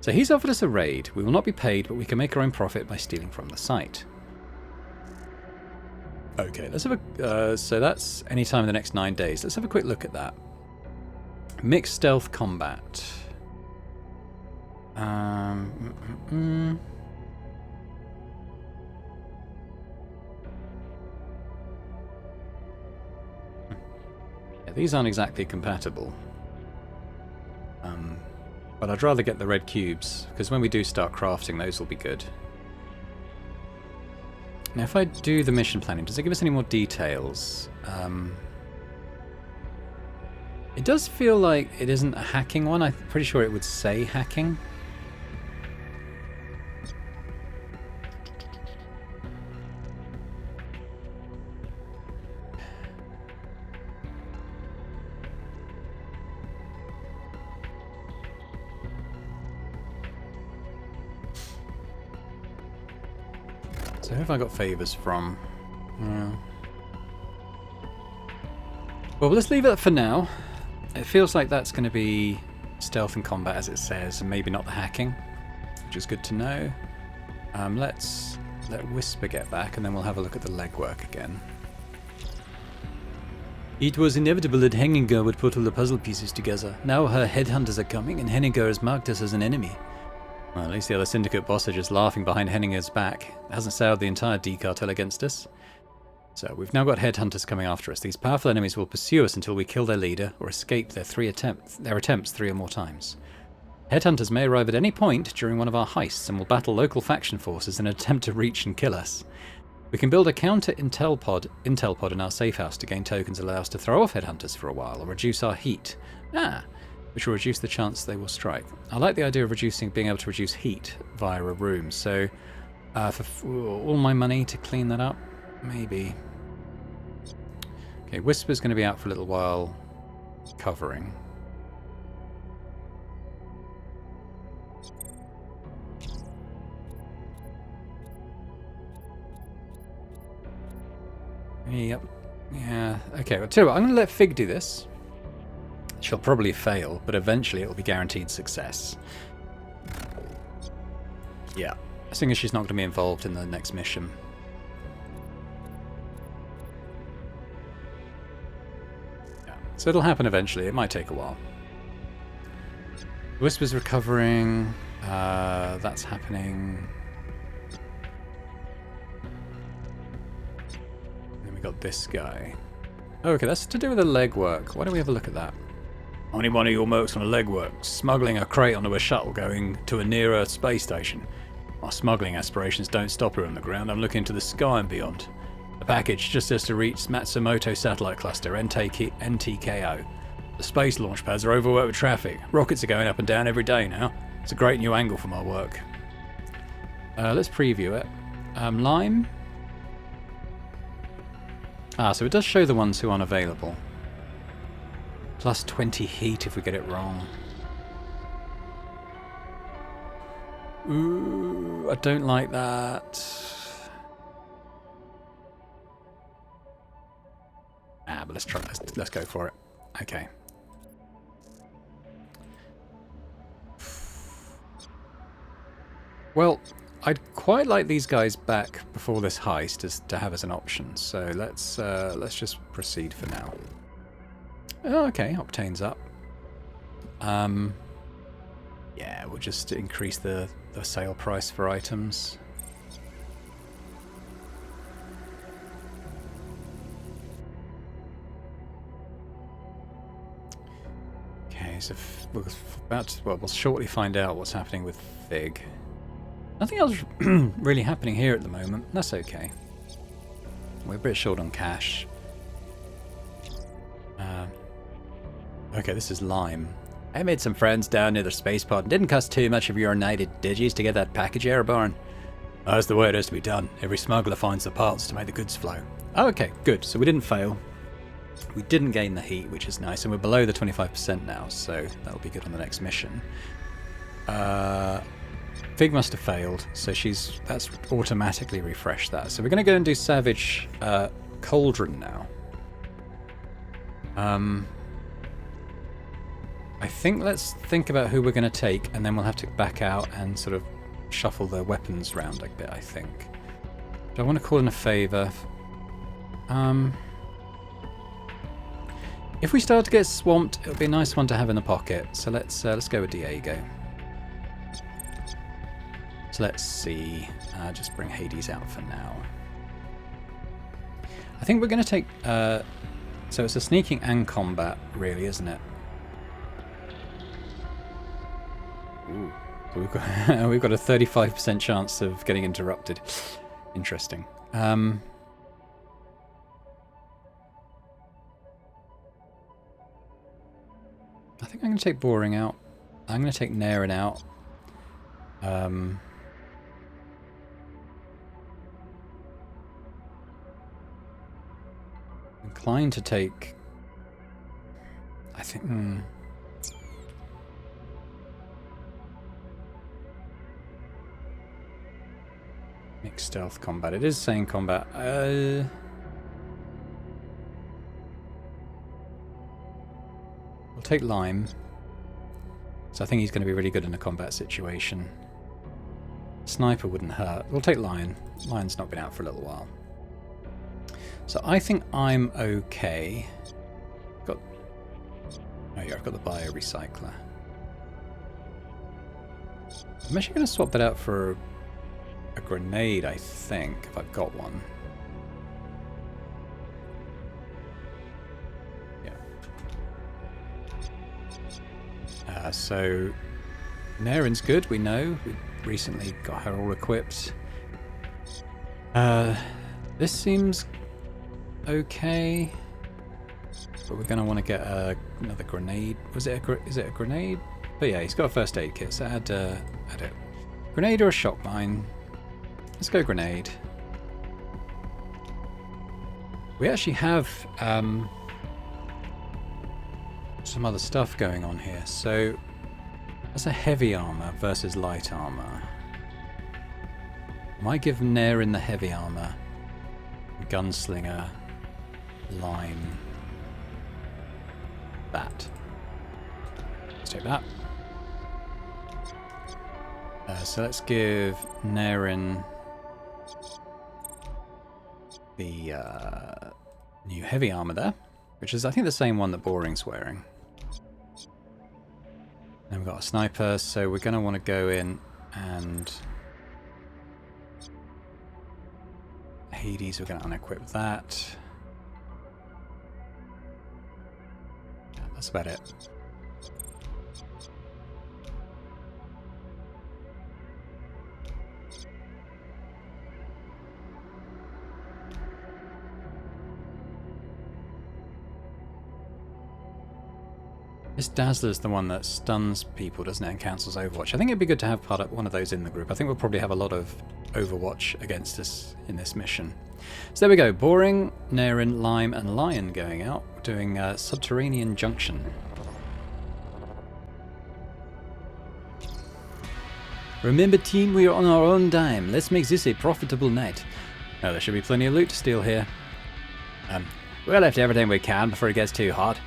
So he's offered us a raid. We will not be paid, but we can make our own profit by stealing from the site. Okay, let's have a... so that's any time in the next 9 days. Let's have a quick look at that. Mixed stealth combat. Yeah, these aren't exactly compatible. But I'd rather get the red cubes, because when we do start crafting, those will be good. Now, if I do the mission planning, does it give us any more details? It does feel like it isn't a hacking one. I'm pretty sure it would say hacking. So who have I got favours from? Well, let's leave it for now. It feels like that's going to be stealth and combat as it says, and maybe not the hacking, which is good to know. Let's let Whisper get back, and then we'll have a look at the legwork again. It was inevitable that Henninger would put all the puzzle pieces together. Now her headhunters are coming, and Henninger has marked us as an enemy. Well, at least the other syndicate boss are just laughing behind Henninger's back. It hasn't soured the entire D cartel against us. So we've now got headhunters coming after us. These powerful enemies will pursue us until we kill their leader or escape their attempts 3 or more times. Headhunters may arrive at any point during one of our heists and will battle local faction forces in an attempt to reach and kill us. We can build a counter intel pod in our safe house to gain tokens that allow us to throw off headhunters for a while or reduce our heat. Which will reduce the chance they will strike. I like the idea of being able to reduce heat via a room. So, for all my money to clean that up, maybe. Okay, Whisper's going to be out for a little while, covering. Yep. Yeah. Okay. Well, tell you what, I'm going to let Fig do this. She'll probably fail, but eventually it will be guaranteed success. Yeah. Seeing as she's not going to be involved in the next mission. Yeah. So it'll happen eventually. It might take a while. Whisper's recovering. That's happening. Then we got this guy. Okay, that's to do with the legwork. Why don't we have a look at that? Only one of your mercs on a legwork, smuggling a crate onto a shuttle going to a near-Earth space station. My smuggling aspirations don't stop here on the ground. I'm looking to the sky and beyond. The package just has to reach Matsumoto Satellite Cluster, NTKO. The space launch pads are overworked with traffic. Rockets are going up and down every day now. It's a great new angle for my work. Let's preview it. Lime. So it does show the ones who aren't available. Plus 20 heat if we get it wrong. Ooh, I don't like that. But let's try. Let's go for it. Okay. Well, I'd quite like these guys back before this heist to have as an option. So let's just proceed for now. Oh, okay, Octane's up. Yeah, we'll just increase the sale price for items. Okay, so we'll shortly find out what's happening with Fig. Nothing else really happening here at the moment. That's okay. We're a bit short on cash. Okay, this is Lime. I made some friends down near the spaceport and didn't cost too much of your united digis to get that package airborne. That's the way it has to be done. Every smuggler finds the parts to make the goods flow. Oh, okay, good. So we didn't fail. We didn't gain the heat, which is nice, and we're below the 25% now, so that'll be good on the next mission. Fig must have failed, so that's automatically refreshed that. So we're going to go and do Savage Cauldron now. I think let's think about who we're going to take, and then we'll have to back out and sort of shuffle the weapons round a bit, I think. Do I want to call in a favour? If we start to get swamped, it'll be a nice one to have in the pocket. So let's go with Diego. So let's see. Just bring Hades out for now. I think we're going to take... so it's a sneaking and combat, really, isn't it? Ooh. So we've got a 35% chance of getting interrupted. Interesting. I think I'm going to take Boring out. I'm going to take Naren out. Inclined to take... I think... Mixed stealth combat. It is saying combat. We'll take Lime. So I think he's going to be really good in a combat situation. Sniper wouldn't hurt. We'll take Lion. Lion's not been out for a little while. So I think I'm okay. Oh yeah, I've got the biorecycler. I'm actually going to swap that out for a grenade, I think, if I've got one. Yeah. So Naren's good, we know. We recently got her all equipped. This seems okay, but we're going to want to get another grenade. Is it a grenade? But yeah, he's got a first aid kit, so add it. Grenade or a shock mine? Let's go grenade. We actually have some other stuff going on here. So that's a heavy armor versus light armor. Might give Naren the heavy armor. Gunslinger, Lime, that. Let's take that. So let's give Naren the new heavy armor there, which is I think the same one that Boring's wearing. Then we've got a sniper, so we're going to want to go in and Hades, we're going to unequip that. Yeah, that's about it. This Dazzler's the one that stuns people, doesn't it, and cancels Overwatch. I think it'd be good to have one of those in the group. I think we'll probably have a lot of Overwatch against us in this mission. So there we go. Boring, Naren, Lime, and Lion going out, doing Subterranean Junction. Remember, team, we are on our own dime. Let's make this a profitable night. Oh, there should be plenty of loot to steal here. We'll lift everything we can before it gets too hot.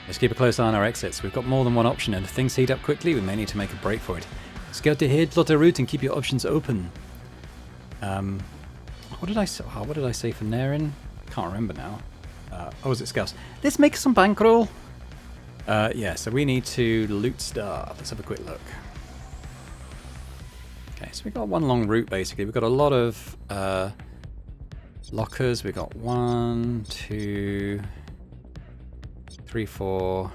Let's keep a close eye on our exits. We've got more than one option, and if things heat up quickly, we may need to make a break for it. Scout ahead, plot a route, and keep your options open. What did I say for Naren? Can't remember now. Was it Scouts? Let's make some bankroll. Yeah, so we need to loot stuff. Let's have a quick look. Okay, so we've got one long route basically. We've got a lot of lockers. We've got 1, 2, 3, 4,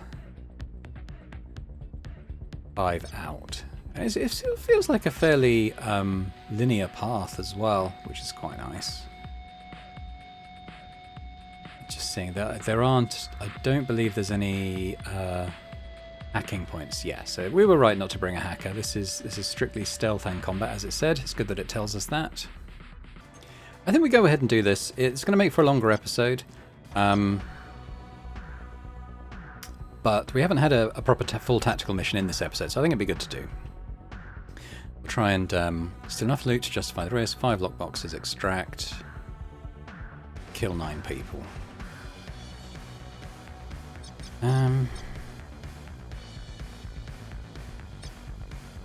5 out. And it feels like a fairly linear path as well, which is quite nice. Just seeing that there aren't, I don't believe there's any hacking points. Yeah, so we were right not to bring a hacker. This is strictly stealth and combat, as it said. It's good that it tells us that. I think we go ahead and do this. It's going to make for a longer episode. But we haven't had a proper full tactical mission in this episode, so I think it'd be good to do. We'll try and steal enough loot to justify the risk. 5 lockboxes, extract, kill 9 people. Don't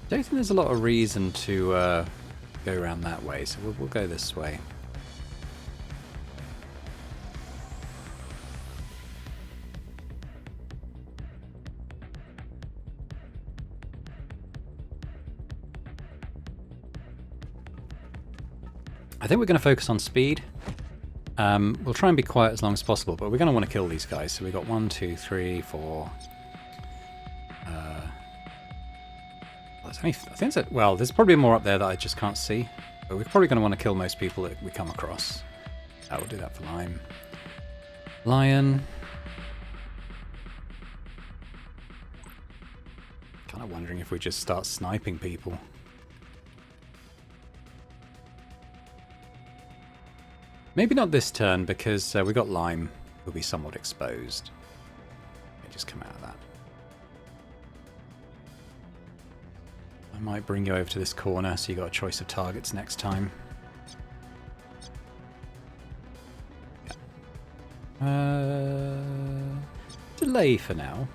think there's a lot of reason to go around that way, so we'll go this way. I think we're going to focus on speed. We'll try and be quiet as long as possible, but we're going to want to kill these guys. So we've got 1, 2, 3, 4. I think it's well, there's probably more up there that I just can't see. But we're probably going to want to kill most people that we come across. We'll do that for Lime. Lion. Kind of wondering if we just start sniping people. Maybe not this turn, because we've got Lime, who'll be somewhat exposed. Let me just come out of that. I might bring you over to this corner, so you got a choice of targets next time. Delay for now.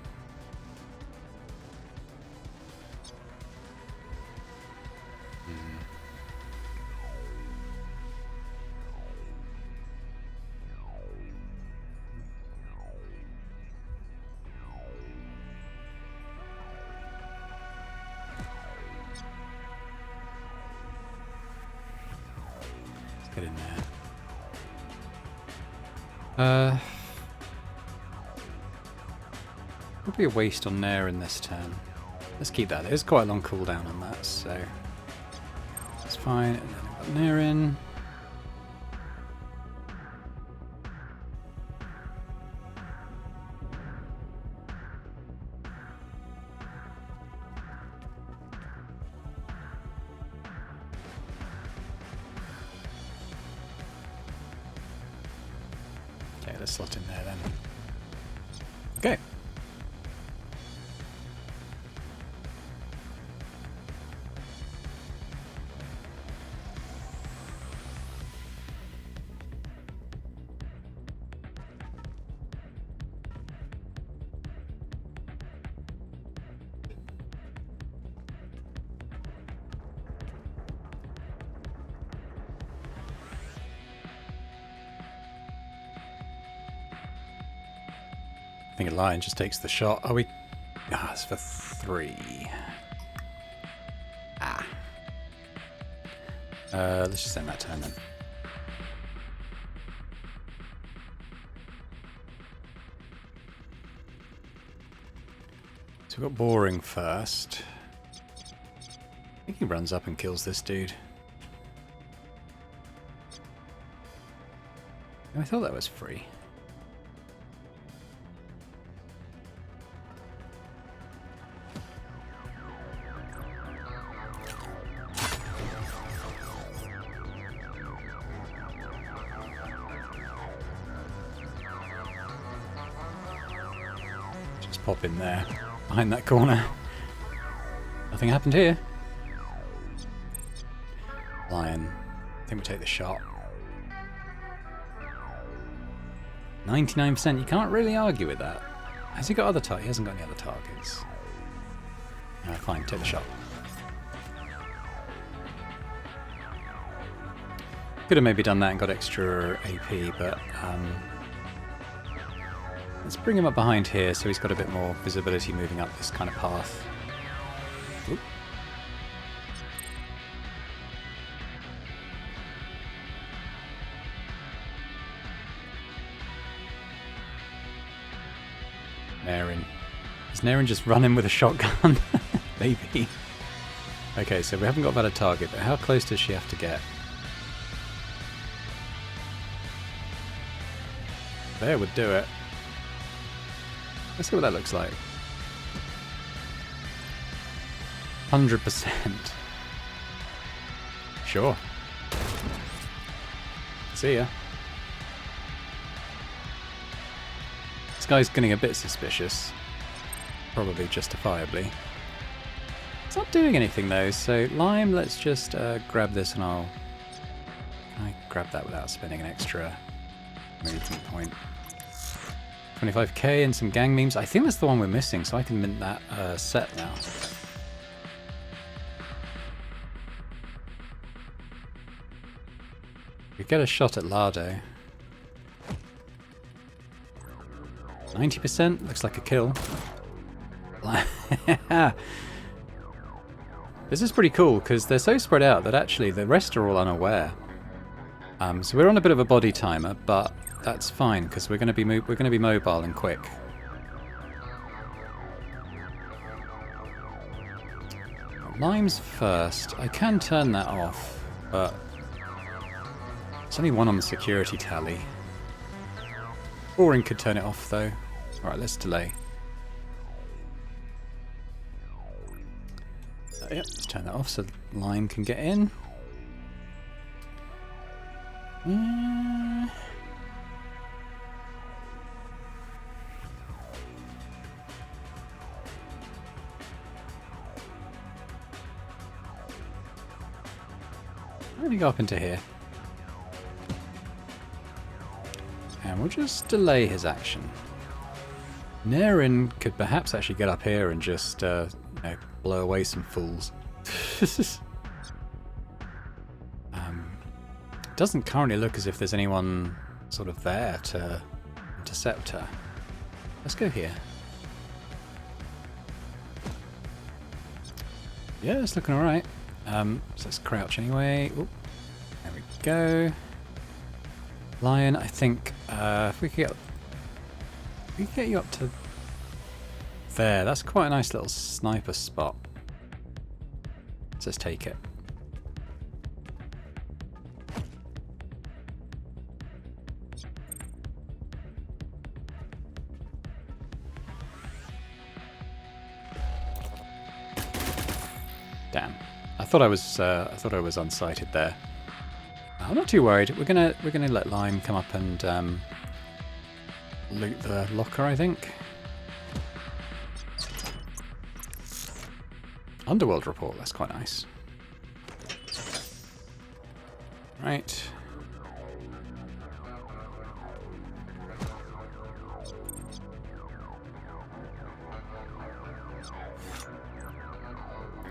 Get in there. Would be a waste on Nair in this turn. Let's keep that. There's quite a long cooldown on that, so that's fine. And then I've got Nair in. Slot in there then. Okay. I think a Lion just takes the shot. Are we? Ah, it's for 3. Ah. Let's just end that turn then. So we've got Boring first. I think he runs up and kills this dude. I thought that was free. pop in there, behind that corner. Nothing happened here. Lion. I think we'll take the shot. 99%, you can't really argue with that. Has he got other targets? He hasn't got any other targets. Fine, take the shot. Could have maybe done that and got extra AP, but let's bring him up behind here so he's got a bit more visibility moving up this kind of path. Oop. Naren. Is Naren just running with a shotgun? Maybe. Okay, so we haven't got about a target, but how close does she have to get? There would do it. Let's see what that looks like. 100%. Sure. See ya. This guy's getting a bit suspicious. Probably justifiably. It's not doing anything though, so Lime, let's just grab this and I'll... Can I grab that without spending an extra movement point? 25k and some gang memes. I think that's the one we're missing, so I can mint that set now. We get a shot at Lardo. 90%? Looks like a kill. This is pretty cool because they're so spread out that actually the rest are all unaware. So we're on a bit of a body timer, but that's fine because we're going to be mobile and quick. Lime's first. I can turn that off, but there's only one on the security tally. Orin could turn it off though. Alright, let's delay. Yep, let's turn that off so Lime can get in. Let me go up into here. And we'll just delay his action. Naren could perhaps actually get up here and just you know, blow away some fools. Doesn't currently look as if there's anyone sort of there to intercept her. Let's go here. Yeah, it's looking alright. So let's crouch anyway. Oop. There we go. Lion, I think if we could get you up to there, that's quite a nice little sniper spot. Let's just take it. Damn. I thought I was unsighted there. I'm not too worried. We're gonna let Lime come up and loot the locker, I think. Underworld report. That's quite nice. Right.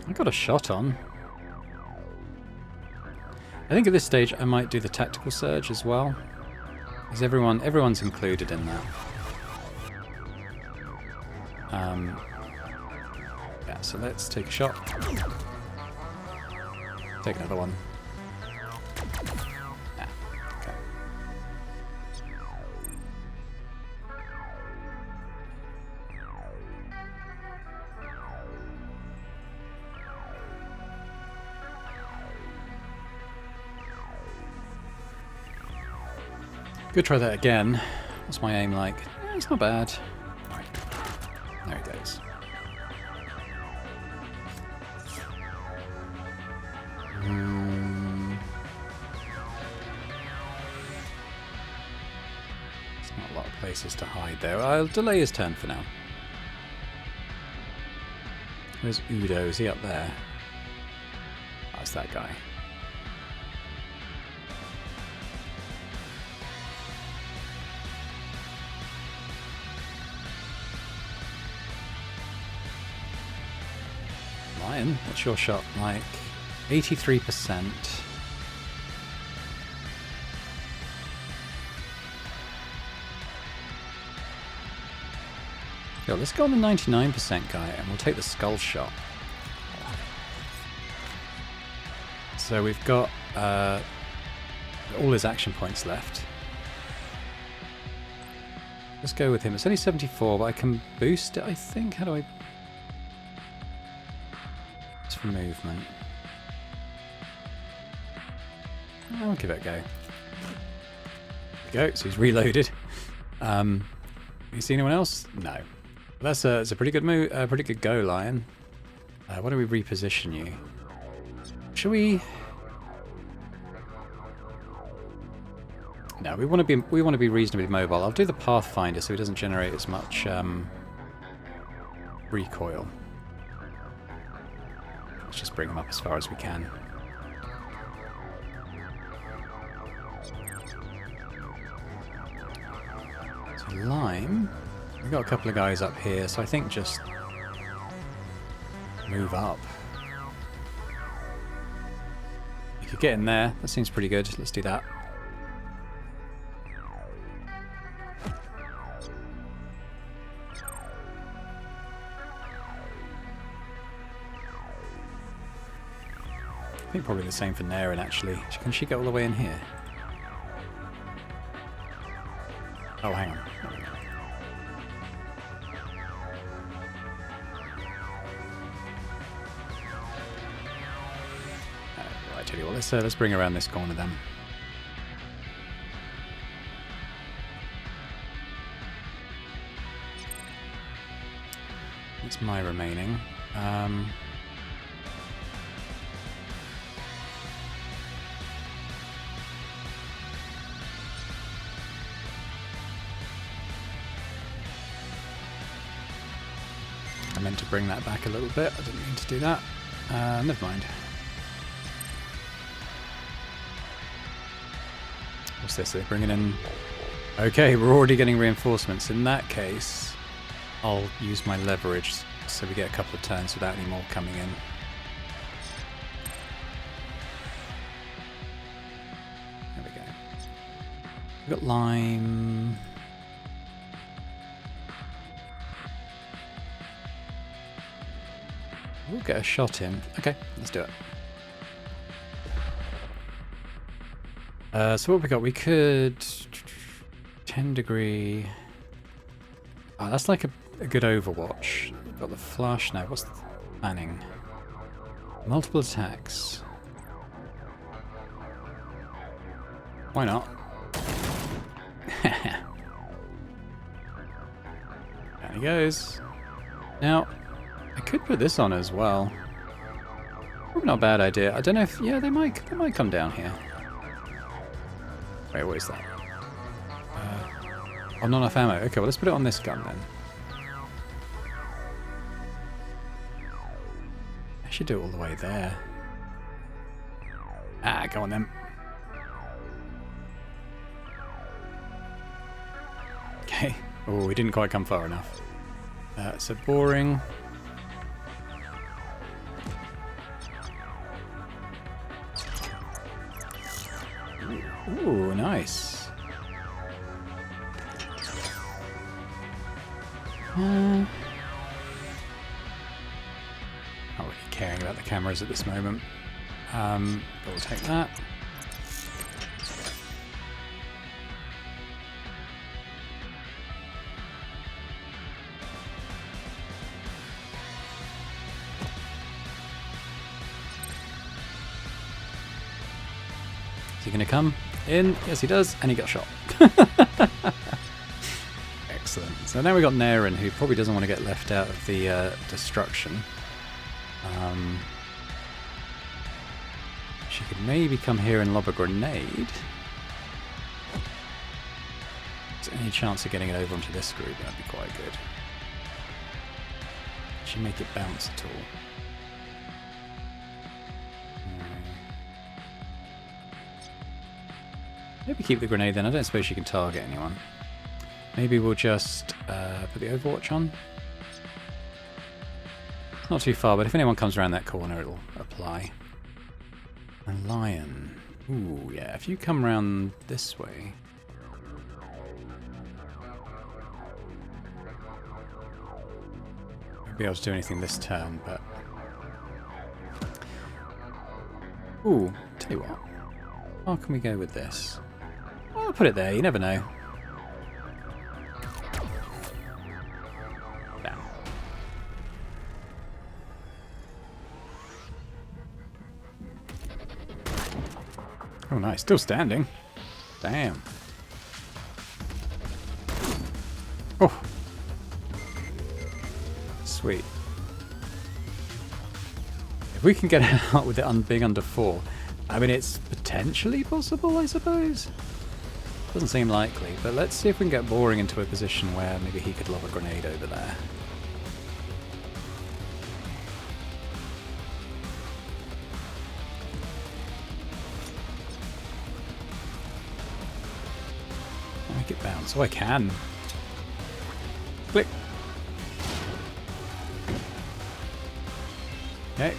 I got a shot on. I think at this stage I might do the tactical surge as well, because everyone's included in that. Yeah, so let's take a shot. Take another one. Yeah, okay. Good, try that again. What's my aim like? It's not bad. Alright. There it goes. There's not a lot of places to hide there. I'll delay his turn for now. Where's Udo? Is he up there? Oh, it's that guy. Lion, what's your shot like? 83%. Yo, let's go on the 99% guy and we'll take the skull shot. So we've got all his action points left. Let's go with him. It's only 74, but I can boost it, I think. How do I... It's for movement. I'll give it a go. There we go. So he's reloaded. You see anyone else? No. That's it's a pretty good move. Pretty good go, Lion. Why don't we reposition you? Shall we? No, we want to be reasonably mobile. I'll do the Pathfinder so he doesn't generate as much recoil. Let's just bring him up as far as we can. So Lime, we've got a couple of guys up here, so I think just move up. You could get in there. That seems pretty good. Let's do that. I think probably the same for Naren, actually. Can she get all the way in here? Oh, hang on. I tell you what, let's bring around this corner then. It's my remaining. I meant to bring that back a little bit. I didn't mean to do that. Never mind. What's this? They're bringing in... Okay, we're already getting reinforcements. In that case, I'll use my leverage so we get a couple of turns without any more coming in. There we go. We've got Lime... We'll get a shot in. Okay, let's do it. So what we got? We could 10 degree. Oh, that's like a good Overwatch. We've got the flash now. What's the planning? Multiple attacks. Why not? There he goes. Now, I could put this on as well. Probably not a bad idea. I don't know if... Yeah, they might come down here. Wait, what is that? Oh, not enough ammo. Okay, well, let's put it on this gun then. I should do it all the way there. Ah, go on then. Okay. Oh, we didn't quite come far enough. So boring. Ooh, nice. Not really caring about the cameras at this moment. But we'll take that. Is he going to come in? Yes, he does, and he got shot. Excellent. So now we've got Naren, who probably doesn't want to get left out of the destruction. She could maybe come here and lob a grenade. Is there any chance of getting it over onto this group? That'd be quite good. actually make it bounce at all. Maybe keep the grenade then. I don't suppose you can target anyone. Maybe we'll just put the Overwatch on. It's not too far, but if anyone comes around that corner, it'll apply. A lion. Ooh, yeah. If you come around this way... won't be able to do anything this turn, but... Ooh, tell you what. How can we go with this? I'll put it there, you never know. Down. Oh nice, still standing. Damn. Oh. Sweet. If we can get out with it being under 4, I mean, it's potentially possible, I suppose. Doesn't seem likely, but let's see if we can get Boring into a position where maybe he could lob a grenade over there. Make it bounce. Oh, I can. Click. Okay,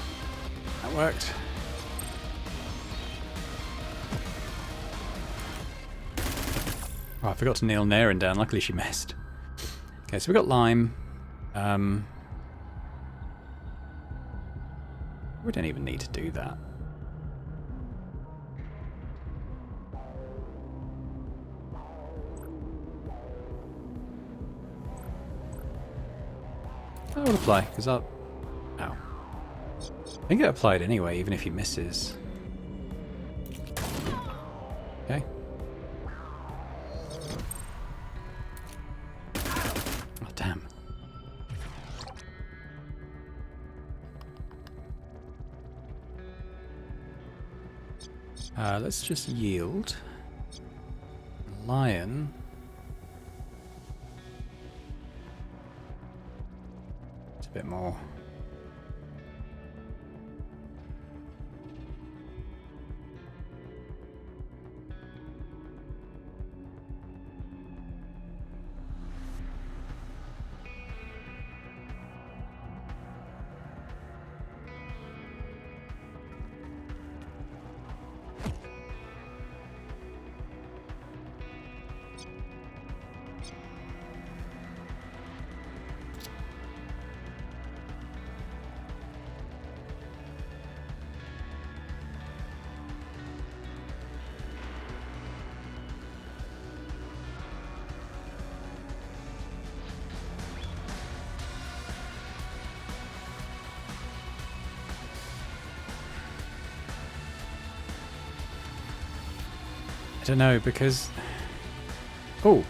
that worked. Oh, I forgot to nail Naren down. Luckily she missed. Okay, so we got Lime. We don't even need to do that. That would apply, because I'll... Ow. I think it applied anyway, even if he misses. Okay. Oh, damn. Let's just yield. Lion. It's a bit more. I don't know, because... Oh!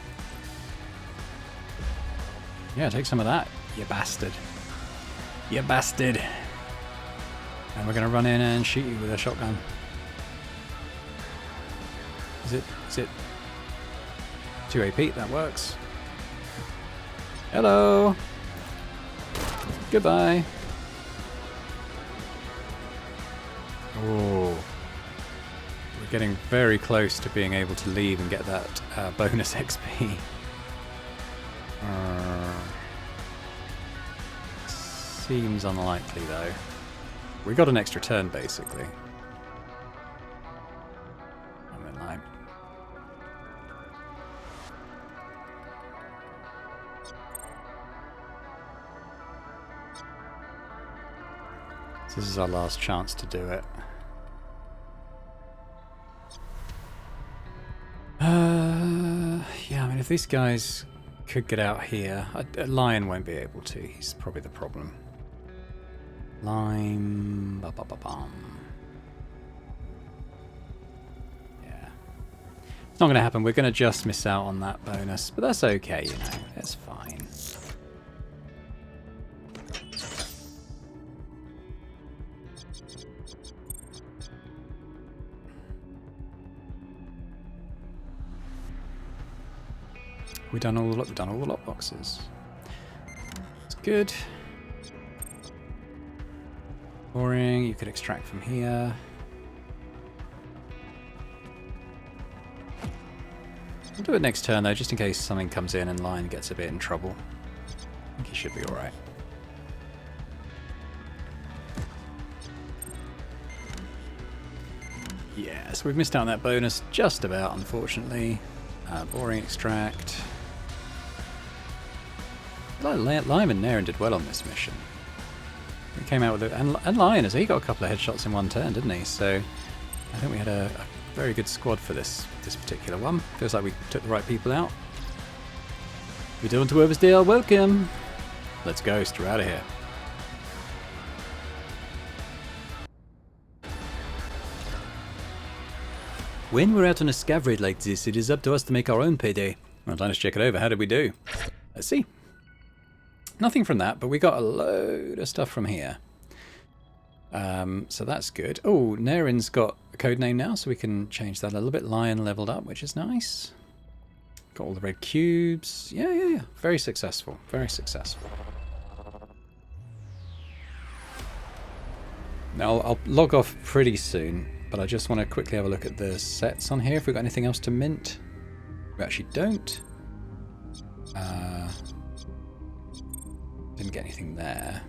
Yeah, take some of that, you bastard. You bastard! And we're gonna run in and shoot you with a shotgun. Is it 2 AP? That works. Hello! Goodbye! Oh. We're getting very close to being able to leave and get that bonus XP. Seems unlikely though. We got an extra turn basically. I'm in line. So this is our last chance to do it. Yeah, I mean, if these guys could get out here, a lion won't be able to. He's probably the problem. Lime, ba-ba-ba-bum. Yeah, it's not going to happen. We're going to just miss out on that bonus, but that's okay. You know, it's fine. We've done all the lockboxes. It's good. Boring, you could extract from here. We'll do it next turn though, just in case something comes in and Lion gets a bit in trouble. I think he should be alright. Yeah, so we've missed out on that bonus just about, unfortunately. Boring extract. Lime and Naren did well on this mission. We came out with it, and Lion, as he got a couple of headshots in one turn, didn't he? So I think we had a very good squad for this particular one. Feels like we took the right people out. If you're doing to Oversdale, welcome. Let's go, we're out of here. When we're out on a scav raid like this, it is up to us to make our own payday. Well, let's check it over. How did we do? Let's see. Nothing from that, but we got a load of stuff from here. So that's good. Oh, Naren's got a code name now, so we can change that a little bit. Lion leveled up, which is nice. Got all the red cubes. Yeah. Very successful. Very successful. Now, I'll log off pretty soon, but I just want to quickly have a look at the sets on here. If we've got anything else to mint. We actually don't. Didn't get anything there.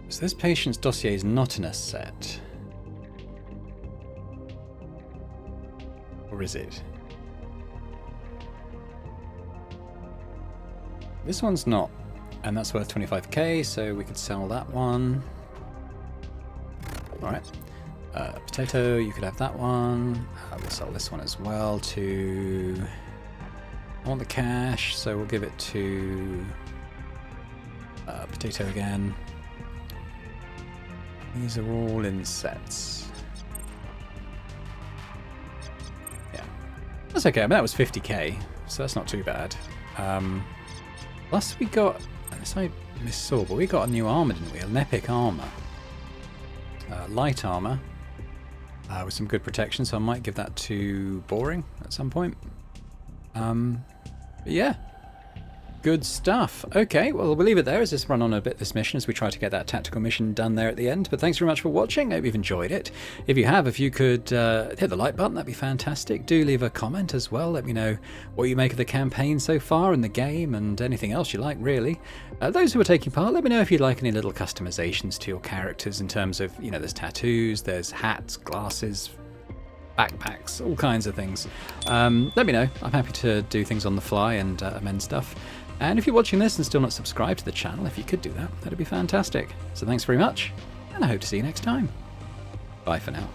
So this patient's dossier is not in a set. Or is it? This one's not. And that's worth 25k, so we could sell that one. Alright. Potato, you could have that one. We'll sell this one as well to... I want the cash, so we'll give it to Potato again. These are all in sets. Yeah. That's okay, I mean that was 50k, so that's not too bad. Plus we got, unless I missaw, but we got a new armour, didn't we? An epic armour. Light armour. With some good protection, so I might give that to Boring at some point. But yeah, good stuff. Okay, well, we'll leave it there as this run on a bit this mission as we try to get that tactical mission done there at the end. But thanks very much for watching. I hope you've enjoyed it. If you have, if you could hit the like button, that'd be fantastic. Do leave a comment as well. Let me know what you make of the campaign so far in the game and anything else you like, really. Those who are taking part, let me know if you'd like any little customizations to your characters in terms of, you know, there's tattoos, there's hats, glasses, backpacks, all kinds of things. Let me know. I'm happy to do things on the fly and amend stuff. And if you're watching this and still not subscribed to the channel, if you could do that, that'd be fantastic. So thanks very much, and I hope to see you next time. Bye for now.